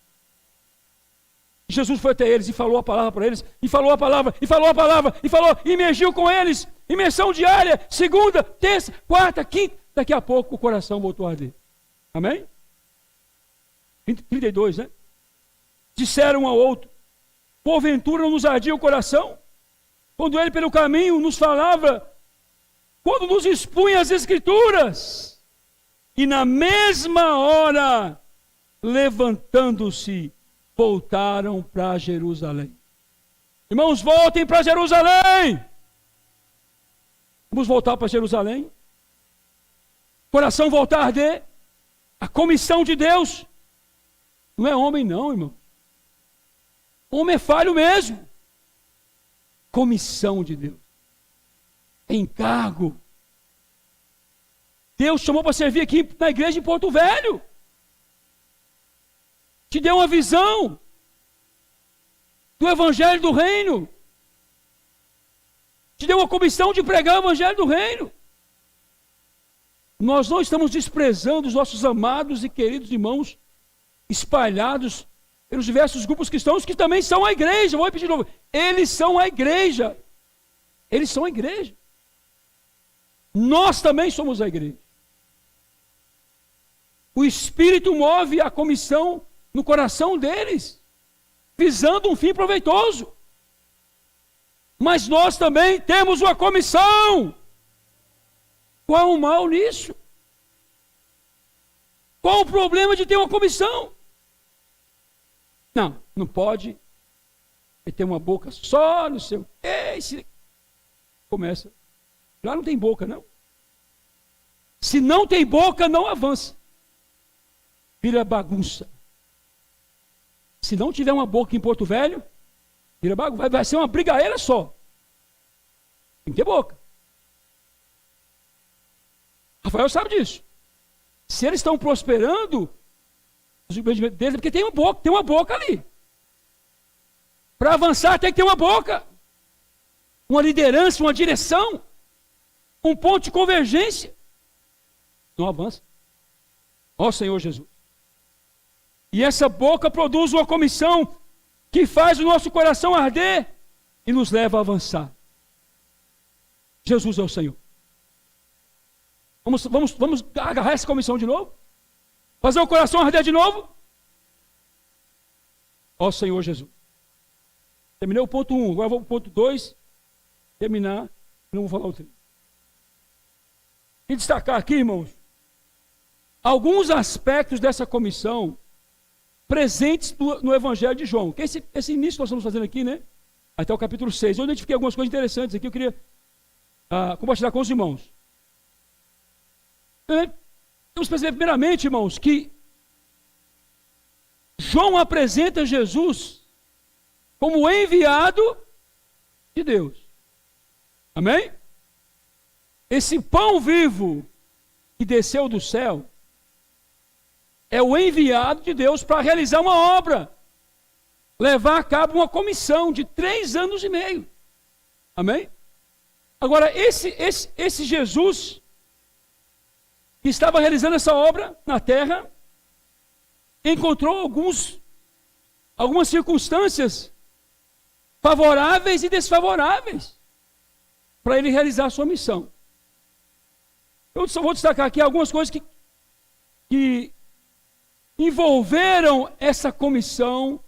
Jesus foi até eles e falou a palavra para eles, e falou a palavra, e falou a palavra, e falou, e imergiu com eles, imersão diária, segunda, terça, quarta, quinta, daqui a pouco o coração voltou a arder. Amém? 32, né? Disseram um ao outro, porventura não nos ardia o coração? Quando ele pelo caminho nos falava, quando nos expunha as escrituras, e na mesma hora, levantando-se, voltaram para Jerusalém. Irmãos, voltem para Jerusalém. Vamos voltar para Jerusalém. Coração voltar a arder. A comissão de Deus. Não é homem não, irmão. Homem é falho mesmo. Comissão de Deus. Encargo. Deus chamou para servir aqui na igreja em Porto Velho. Te deu uma visão do evangelho do reino. Te deu uma comissão de pregar o evangelho do reino. Nós não estamos desprezando os nossos amados e queridos irmãos espalhados pelos diversos grupos cristãos que também são a igreja. Vou repetir de novo. Eles são a igreja. Eles são a igreja. Nós também somos a igreja. O Espírito move a comissão no coração deles, visando um fim proveitoso. Mas nós também temos uma comissão. Qual o mal nisso? Qual o problema de ter uma comissão? Não pode ter uma boca só no seu... Começa. Lá não tem boca, não. Se não tem boca, não avança. Vira bagunça. Se não tiver uma boca em Porto Velho, vira bagunça. Vai ser uma brigadeira só. Tem que ter boca. Rafael sabe disso. Se eles estão prosperando, os empreendimentos deles é porque tem uma boca ali. Para avançar tem que ter uma boca. Uma liderança, uma direção. Um ponto de convergência. Não avança. Ó Senhor Jesus. E essa boca produz uma comissão que faz o nosso coração arder e nos leva a avançar. Jesus é o Senhor. Vamos agarrar essa comissão de novo? Fazer o coração arder de novo? Ó Senhor Jesus. Terminei o ponto 1, agora vou para o ponto 2. Terminar, não vou falar o 3. E destacar aqui, irmãos, alguns aspectos dessa comissão presentes no Evangelho de João. Que esse início que nós estamos fazendo aqui, né? Até o capítulo 6. Eu identifiquei algumas coisas interessantes aqui, eu queria compartilhar com os irmãos. Vamos perceber primeiramente, irmãos, que João apresenta Jesus como enviado de Deus. Amém? Esse pão vivo que desceu do céu é o enviado de Deus para realizar uma obra, levar a cabo uma comissão de 3 anos e meio. Amém? Agora, esse Jesus que estava realizando essa obra na terra, encontrou algumas circunstâncias favoráveis e desfavoráveis para ele realizar a sua missão. Eu só vou destacar aqui algumas coisas que envolveram essa comissão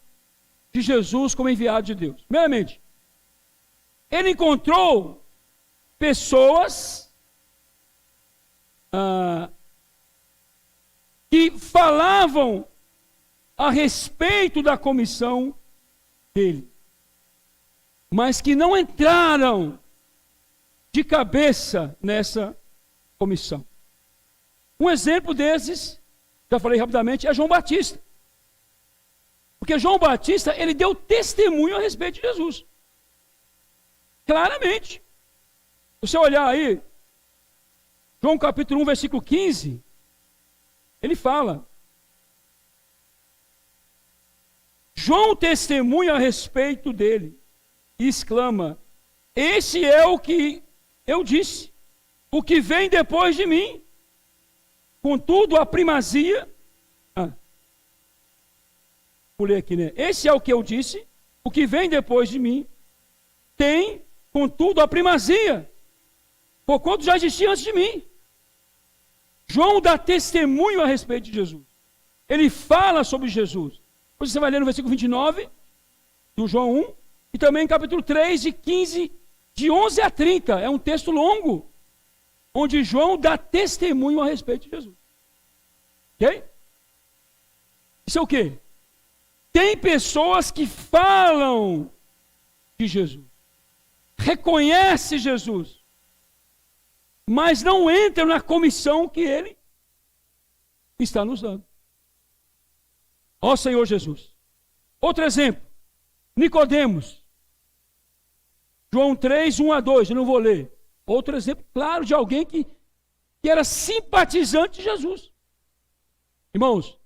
de Jesus como enviado de Deus? Primeiramente, ele encontrou pessoas que falavam a respeito da comissão dele, mas que não entraram de cabeça nessa comissão. Um exemplo desses, já falei rapidamente, é João Batista. Porque João Batista, ele deu testemunho a respeito de Jesus. Claramente. Se você olhar aí, João capítulo 1, versículo 15, ele fala: João testemunha a respeito dele e exclama: esse é o que eu disse, o que vem depois de mim. Contudo, a primazia... Pulei aqui, né? Esse é o que eu disse, o que vem depois de mim tem, contudo, a primazia, porquanto já existia antes de mim. João dá testemunho a respeito de Jesus. Ele fala sobre Jesus. Depois você vai ler no versículo 29 do João 1, e também no capítulo 3, de 15, de 11 a 30. É um texto longo, onde João dá testemunho a respeito de Jesus. Ok? Isso é o quê? Tem pessoas que falam de Jesus, reconhecem Jesus, mas não entram na comissão que ele está nos dando. Ó Senhor Jesus. Outro exemplo, Nicodemos. João 3, 1 a 2, eu não vou ler. Outro exemplo claro de alguém que era simpatizante de Jesus. Irmãos,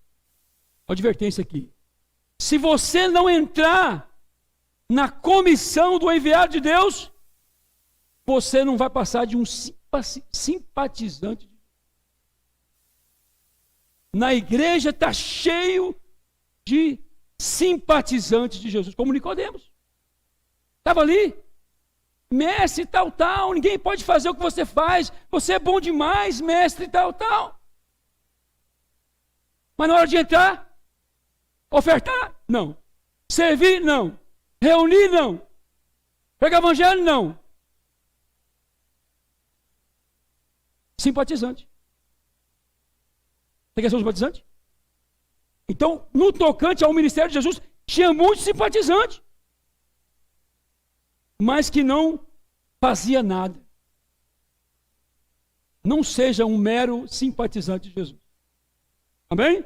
advertência aqui. Se você não entrar na comissão do enviado de Deus, você não vai passar de um simpatizante. Na igreja está cheio de simpatizantes de Jesus, como Nicodemos. Estava ali, mestre tal, tal, ninguém pode fazer o que você faz, você é bom demais, mestre tal, tal. Mas na hora de entrar, ofertar? Não. Servir? Não. Reunir? Não. Pregar evangelho? Não. Simpatizante. Você quer ser um simpatizante? Então, no tocante ao ministério de Jesus, tinha muitos simpatizantes, mas que não fazia nada. Não seja um mero simpatizante de Jesus. Amém?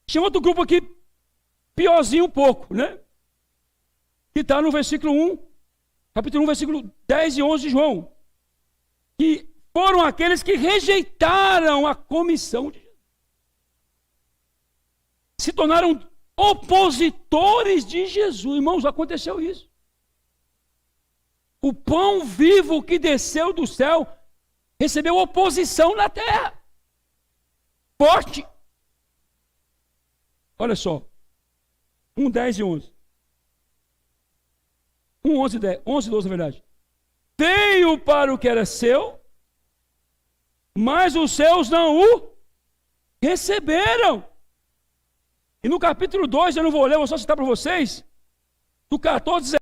Tinha outro grupo aqui, piorzinho um pouco, né? Que está no versículo 1, capítulo 1, versículo 10 e 11 de João. Que foram aqueles que rejeitaram a comissão de Jesus. Se tornaram opositores de Jesus. Irmãos, aconteceu isso. O pão vivo que desceu do céu recebeu oposição na terra. Forte. Olha só. 1, 10 e 11. 1, 11 e 10. 11 e 12, na verdade. Veio para o que era seu, mas os seus não o receberam. E no capítulo 2, eu não vou ler, vou só citar para vocês, do 14,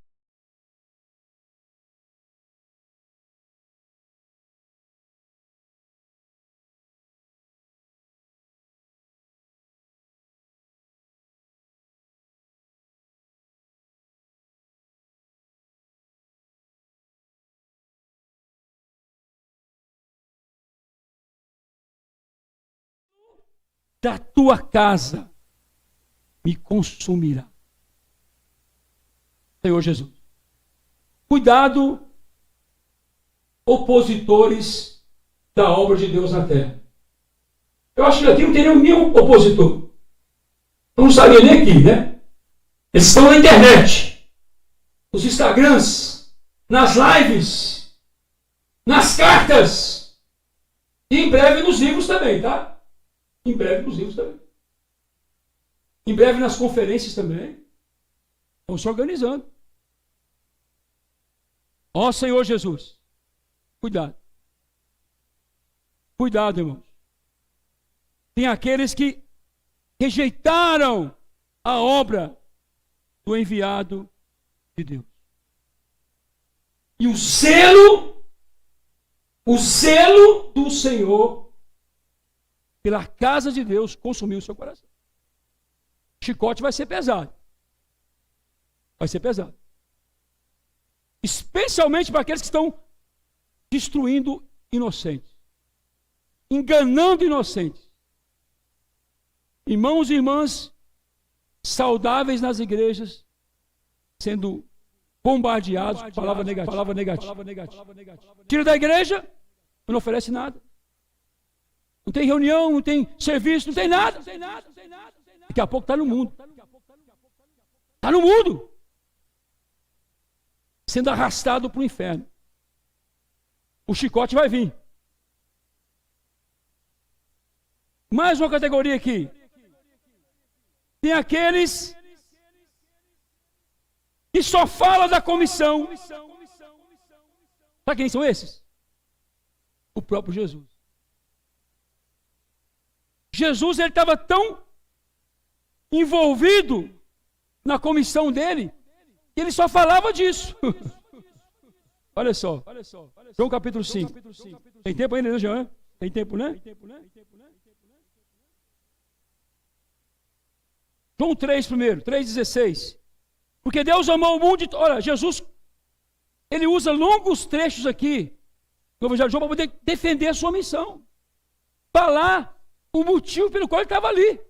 da tua casa me consumirá. Senhor Jesus. Cuidado, opositores da obra de Deus na terra. Eu acho que aqui não tem nenhum opositor. Eu não sabia nem aqui, né? Eles estão na internet, nos Instagrams, nas lives, nas cartas, e em breve nos livros também, tá? Em breve nos livros também. Em breve nas conferências também. Estão se organizando. Ó Senhor Jesus. Cuidado. Cuidado, irmãos. Tem aqueles que rejeitaram a obra do enviado de Deus. E o zelo do Senhor pela casa de Deus consumiu o seu coração. O chicote vai ser pesado. Vai ser pesado. Especialmente para aqueles que estão destruindo inocentes, enganando inocentes. Irmãos e irmãs saudáveis nas igrejas, sendo bombardeados por palavra negativa. Tira da igreja, não oferece nada. Não tem reunião, não tem serviço, não tem nada. Daqui a pouco está no mundo. Está no mundo. Sendo arrastado para o inferno. O chicote vai vir. Mais uma categoria aqui. Tem aqueles que só falam da comissão. Sabe quem são esses? O próprio Jesus. Jesus, ele estava tão envolvido na comissão dele, que ele só falava disso. Olha só. João capítulo 5. Tem tempo ainda, né, Jean? Tem tempo, né? João 3 primeiro, 3,16. Porque Deus amou o mundo. Olha, Jesus, ele usa longos trechos aqui no Evangelho de João para poder defender a sua missão. Falar o motivo pelo qual ele estava ali.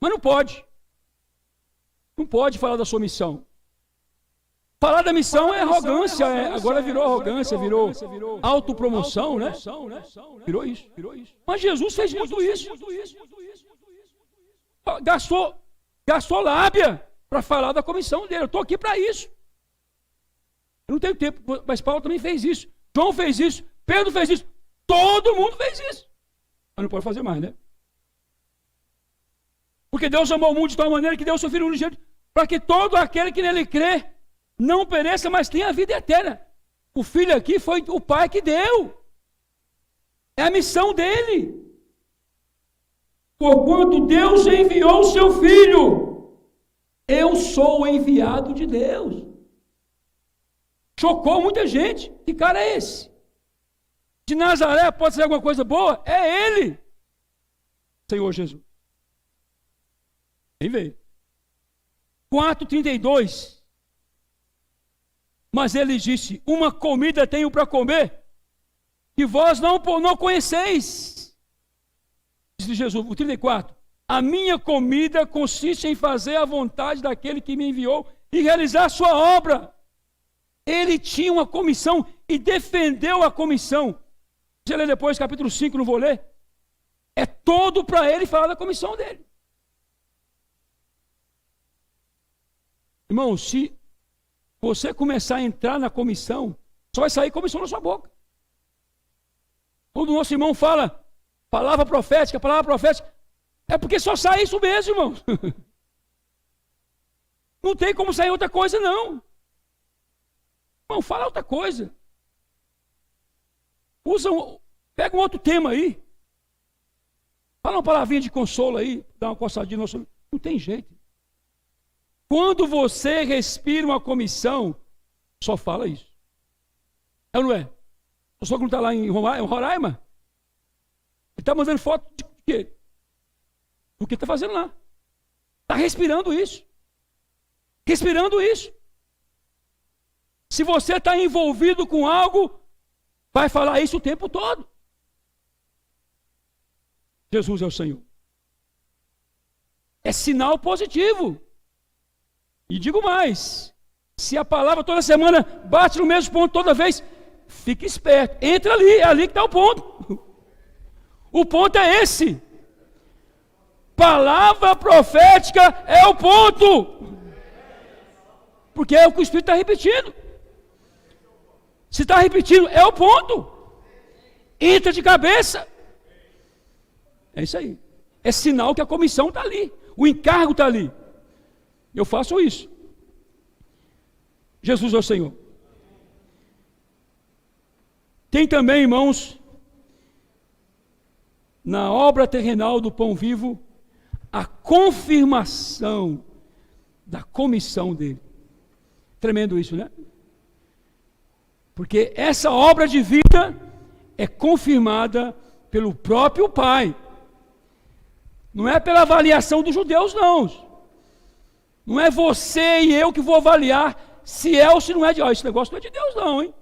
Mas não pode. Não pode falar da sua missão. Falar da missão é arrogância. Agora virou arrogância, virou autopromoção, né? Virou isso. Mas Jesus fez muito isso. Gastou lábia para falar da comissão dele. Eu estou aqui para isso. Eu não tenho tempo, mas Paulo também fez isso. João fez isso. Pedro fez isso. Todo mundo fez isso. Mas não pode fazer mais, né? Porque Deus amou o mundo de tal maneira que deu o seu Filho unigênito para que todo aquele que nele crê não pereça, mas tenha a vida eterna. O Filho aqui foi o Pai que deu. É a missão dele. Porquanto Deus enviou o seu Filho, eu sou o enviado de Deus. Chocou muita gente. Que cara é esse? De Nazaré pode ser alguma coisa boa? É ele, Senhor Jesus. Quem veio? 4,32. Mas ele disse: uma comida tenho para comer, que vós não conheceis. Disse Jesus, o 34. A minha comida consiste em fazer a vontade daquele que me enviou e realizar a sua obra. Ele tinha uma comissão e defendeu a comissão. Você lê depois, capítulo 5, não vou ler. É todo para ele falar da comissão dele. Irmão, se você começar a entrar na comissão, só vai sair comissão na sua boca. Quando o nosso irmão fala palavra profética, é porque só sai isso mesmo, irmão. Não tem como sair outra coisa, não. Irmão, fala outra coisa. Pega um outro tema aí. Fala uma palavrinha de consolo aí, dá uma coçadinha no nosso. Não tem jeito. Quando você respira uma comissão, só fala isso. É ou não é? O sogro não está lá em Roraima? Ele está mandando foto de quê? Do que está fazendo lá. Está respirando isso. Respirando isso. Se você está envolvido com algo, vai falar isso o tempo todo. Jesus é o Senhor. É sinal positivo. E digo mais, se a palavra toda semana bate no mesmo ponto toda vez, fique esperto, entra ali, é ali que está o ponto. O ponto é esse. Palavra profética é o ponto. Porque é o que o Espírito está repetindo. Se está repetindo, é o ponto. Entra de cabeça. É isso aí. É sinal que a comissão está ali. O encargo está ali. Eu faço isso. Jesus é o Senhor. Tem também, irmãos, na obra terrenal do pão vivo, a confirmação da comissão dele. Tremendo isso, né? Porque essa obra de vida é confirmada pelo próprio Pai. Não é pela avaliação dos judeus, não. Não é você e eu que vou avaliar se é ou se não é de Deus. Esse negócio não é de Deus, não, hein?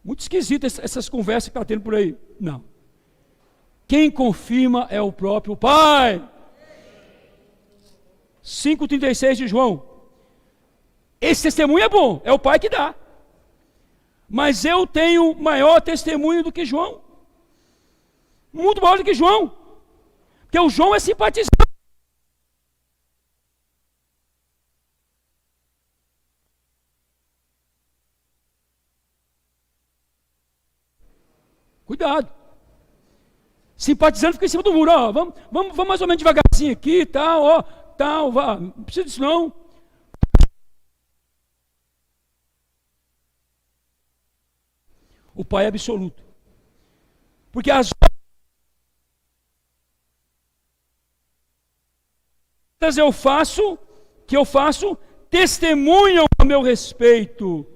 Muito esquisito essas conversas que está tendo por aí. Não. Quem confirma é o próprio Pai. 5,36 de João. Esse testemunho é bom, é o Pai que dá. Mas eu tenho maior testemunho do que João. Muito maior do que João. Porque o João é simpatizante. Cuidado. Simpatizante fica em cima do muro. Ó, vamos mais ou menos devagarzinho aqui, tal, ó, tal, vá. Não precisa disso não. O Pai é absoluto. Porque as outras que eu faço, testemunham a meu respeito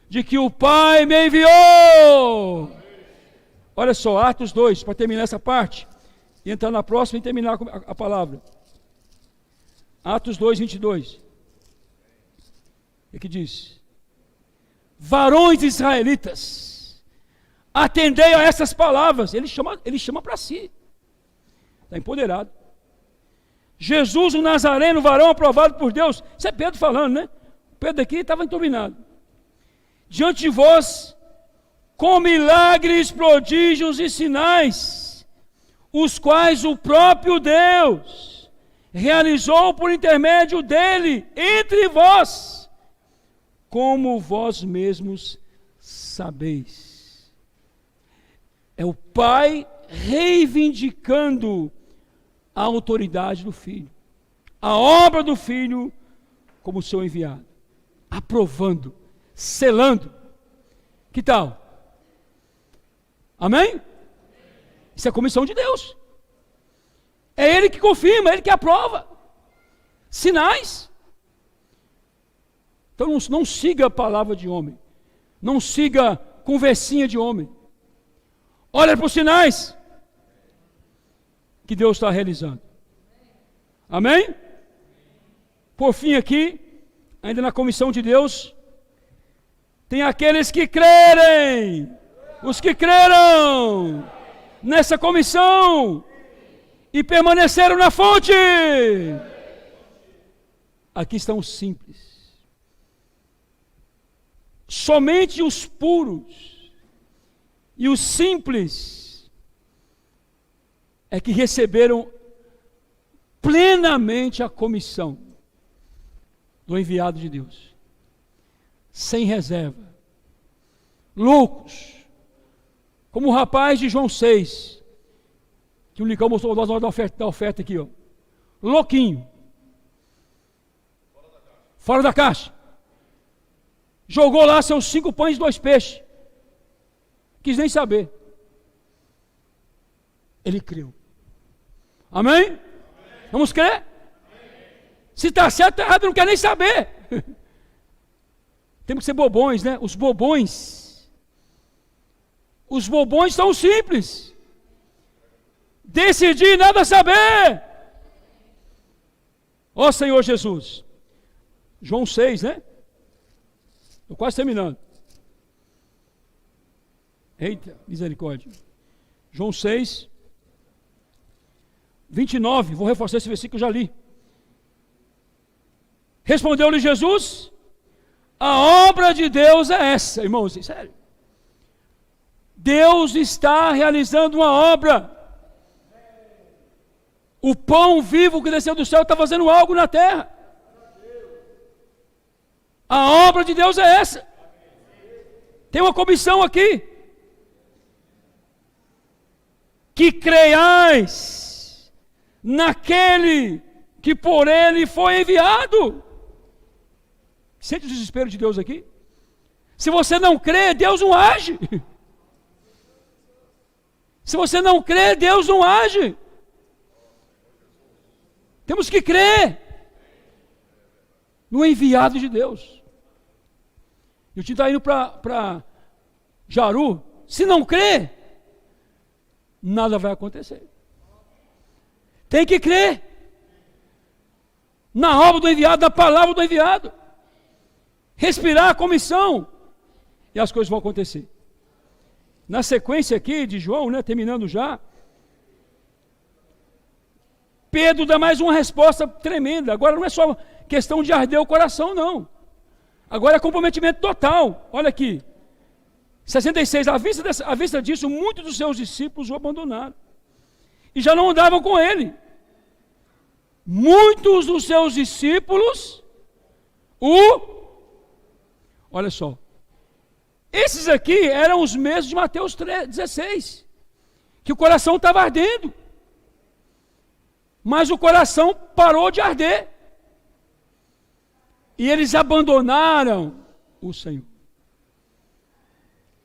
de que o Pai me enviou. Olha só, Atos 2, para terminar essa parte, e entrar na próxima e terminar a palavra. Atos 2, 22. É que diz: varões israelitas, atendei a essas palavras. Ele chama para si. Está empoderado. Jesus, o Nazareno, varão aprovado por Deus. Isso é Pedro falando, né? Pedro aqui estava enturbinado. Diante de vós, com milagres, prodígios e sinais, os quais o próprio Deus realizou por intermédio dele entre vós, como vós mesmos sabeis. É o Pai reivindicando a autoridade do Filho, a obra do Filho como seu enviado, aprovando, selando. Que tal? Amém? Isso é a comissão de Deus. É Ele que confirma, é Ele que aprova. Sinais. Então não siga a palavra de homem. Não siga conversinha de homem. Olha para os sinais que Deus está realizando. Amém? Por fim aqui, ainda na comissão de Deus, tem aqueles que crerem. Os que creram nessa comissão e permaneceram na fonte. Aqui estão os simples. Somente os puros e os simples é que receberam plenamente a comissão do enviado de Deus, sem reserva, loucos, como o rapaz de João 6, que o Licão mostrou nós na hora da oferta aqui, ó. Louquinho. Fora da caixa. Jogou lá seus 5 pães e 2 peixes. Quis nem saber. Ele creu. Amém? Amém. Vamos crer? Amém. Se está certo ou errado, não quer nem saber. Temos que ser bobões, né? Os bobões são simples. Decidir nada saber. Ó Senhor Jesus. João 6, né? Estou quase terminando. Eita, misericórdia. João 6, 29. Vou reforçar esse versículo que eu já li. Respondeu-lhe Jesus: a obra de Deus é essa. Irmãos, sério. Deus está realizando uma obra. O pão vivo que desceu do céu está fazendo algo na terra. A obra de Deus é essa. Tem uma comissão aqui. Que creiais naquele que por ele foi enviado. Sente o desespero de Deus aqui? Se você não crê, Deus não age. Se você não crê, Deus não age. Temos que crer no enviado de Deus. E o time está indo para Jaru. Se não crer, nada vai acontecer. Tem que crer na obra do enviado, na palavra do enviado. Respirar a comissão e as coisas vão acontecer. Na sequência aqui de João, né, terminando já, Pedro dá mais uma resposta tremenda. Agora não é só questão de arder o coração, não. Agora é comprometimento total. Olha aqui, 66, à vista disso, muitos dos seus discípulos o abandonaram e já não andavam com ele. Muitos dos seus discípulos olha só, esses aqui eram os mesmos de Mateus 16, que o coração estava ardendo, mas o coração parou de arder, e eles abandonaram o Senhor.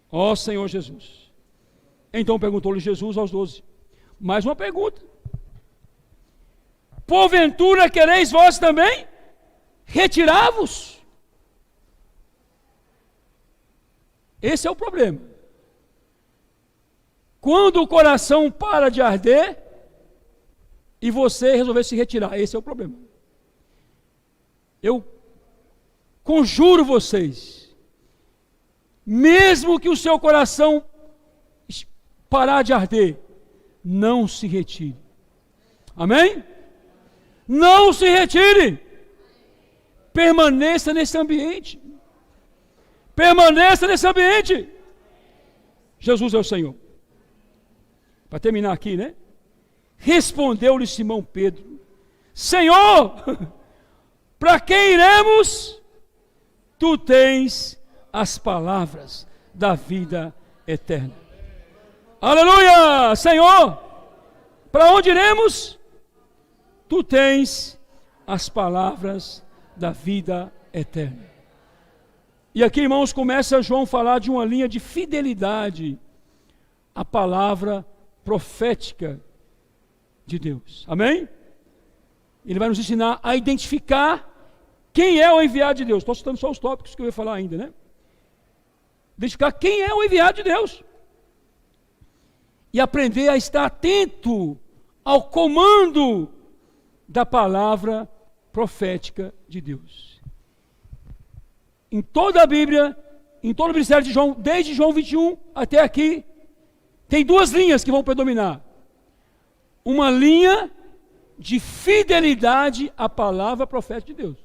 Ó Senhor Jesus. Então perguntou-lhe Jesus aos 12, mais uma pergunta: porventura quereis vós também retirar-vos? Esse é o problema. Quando o coração para de arder e você resolver se retirar, esse é o problema. Eu conjuro vocês, mesmo que o seu coração parar de arder, não se retire. Amém? Não se retire. Permaneça nesse ambiente. Permaneça nesse ambiente. Jesus é o Senhor. Para terminar aqui, né? Respondeu-lhe Simão Pedro: Senhor, para quem iremos? Tu tens as palavras da vida eterna. Aleluia! Senhor, para onde iremos? Tu tens as palavras da vida eterna. E aqui, irmãos, começa João a falar de uma linha de fidelidade à palavra profética de Deus. Amém? Ele vai nos ensinar a identificar quem é o enviado de Deus. Estou citando só os tópicos que eu ia falar ainda, né? Identificar quem é o enviado de Deus. E aprender a estar atento ao comando da palavra profética de Deus. Em toda a Bíblia, em todo o ministério de João, desde João 21 até aqui, tem duas linhas que vão predominar. Uma linha de fidelidade à palavra profética de Deus,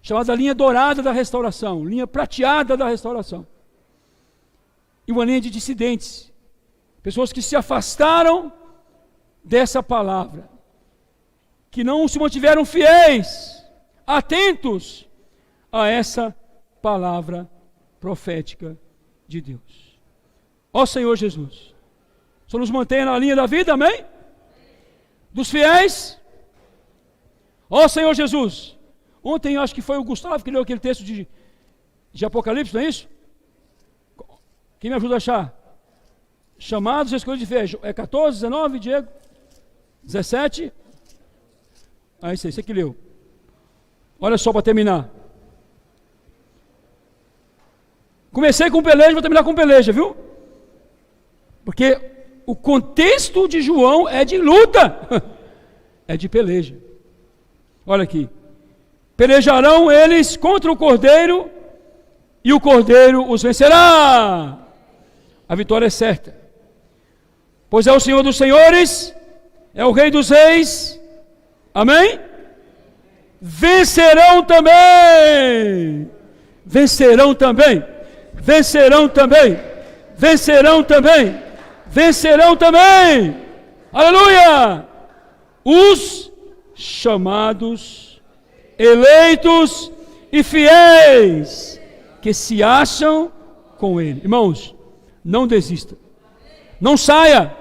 chamada linha dourada da restauração, linha prateada da restauração. E uma linha de dissidentes, pessoas que se afastaram dessa palavra, que não se mantiveram fiéis, atentos a essa palavra profética de Deus. Ó Senhor Jesus, o Senhor nos mantém na linha da vida, amém? Dos fiéis. Ó Senhor Jesus, ontem acho que foi o Gustavo que leu aquele texto de Apocalipse, não é isso? Quem me ajuda a achar? Chamados e escolhidos de fé, é 14, 19, Diego? 17? Isso aí, você que leu. Olha só para terminar. Comecei com peleja, vou terminar com peleja, viu? Porque o contexto de João é de luta, é de peleja. Olha aqui: pelejarão eles contra o Cordeiro, e o Cordeiro os vencerá. A vitória é certa, pois é o Senhor dos senhores, é o Rei dos reis. Amém? Vencerão também. Vencerão também. Vencerão também. Vencerão também. Vencerão também. Aleluia! Os chamados, eleitos e fiéis que se acham com Ele. Irmãos, não desista. Não saia.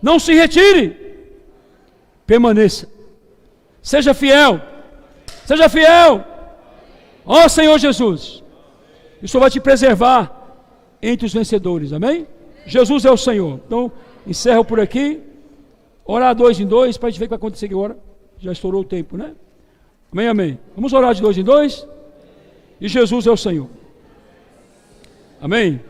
Não se retire. Permaneça. Seja fiel. Seja fiel. Ó Senhor Jesus, o Senhor vai te preservar entre os vencedores. Amém? Jesus é o Senhor. Então, encerro por aqui. Orar 2 em 2 para a gente ver o que vai acontecer agora. Já estourou o tempo, né? Amém, amém. Vamos orar de 2 em 2? E Jesus é o Senhor. Amém.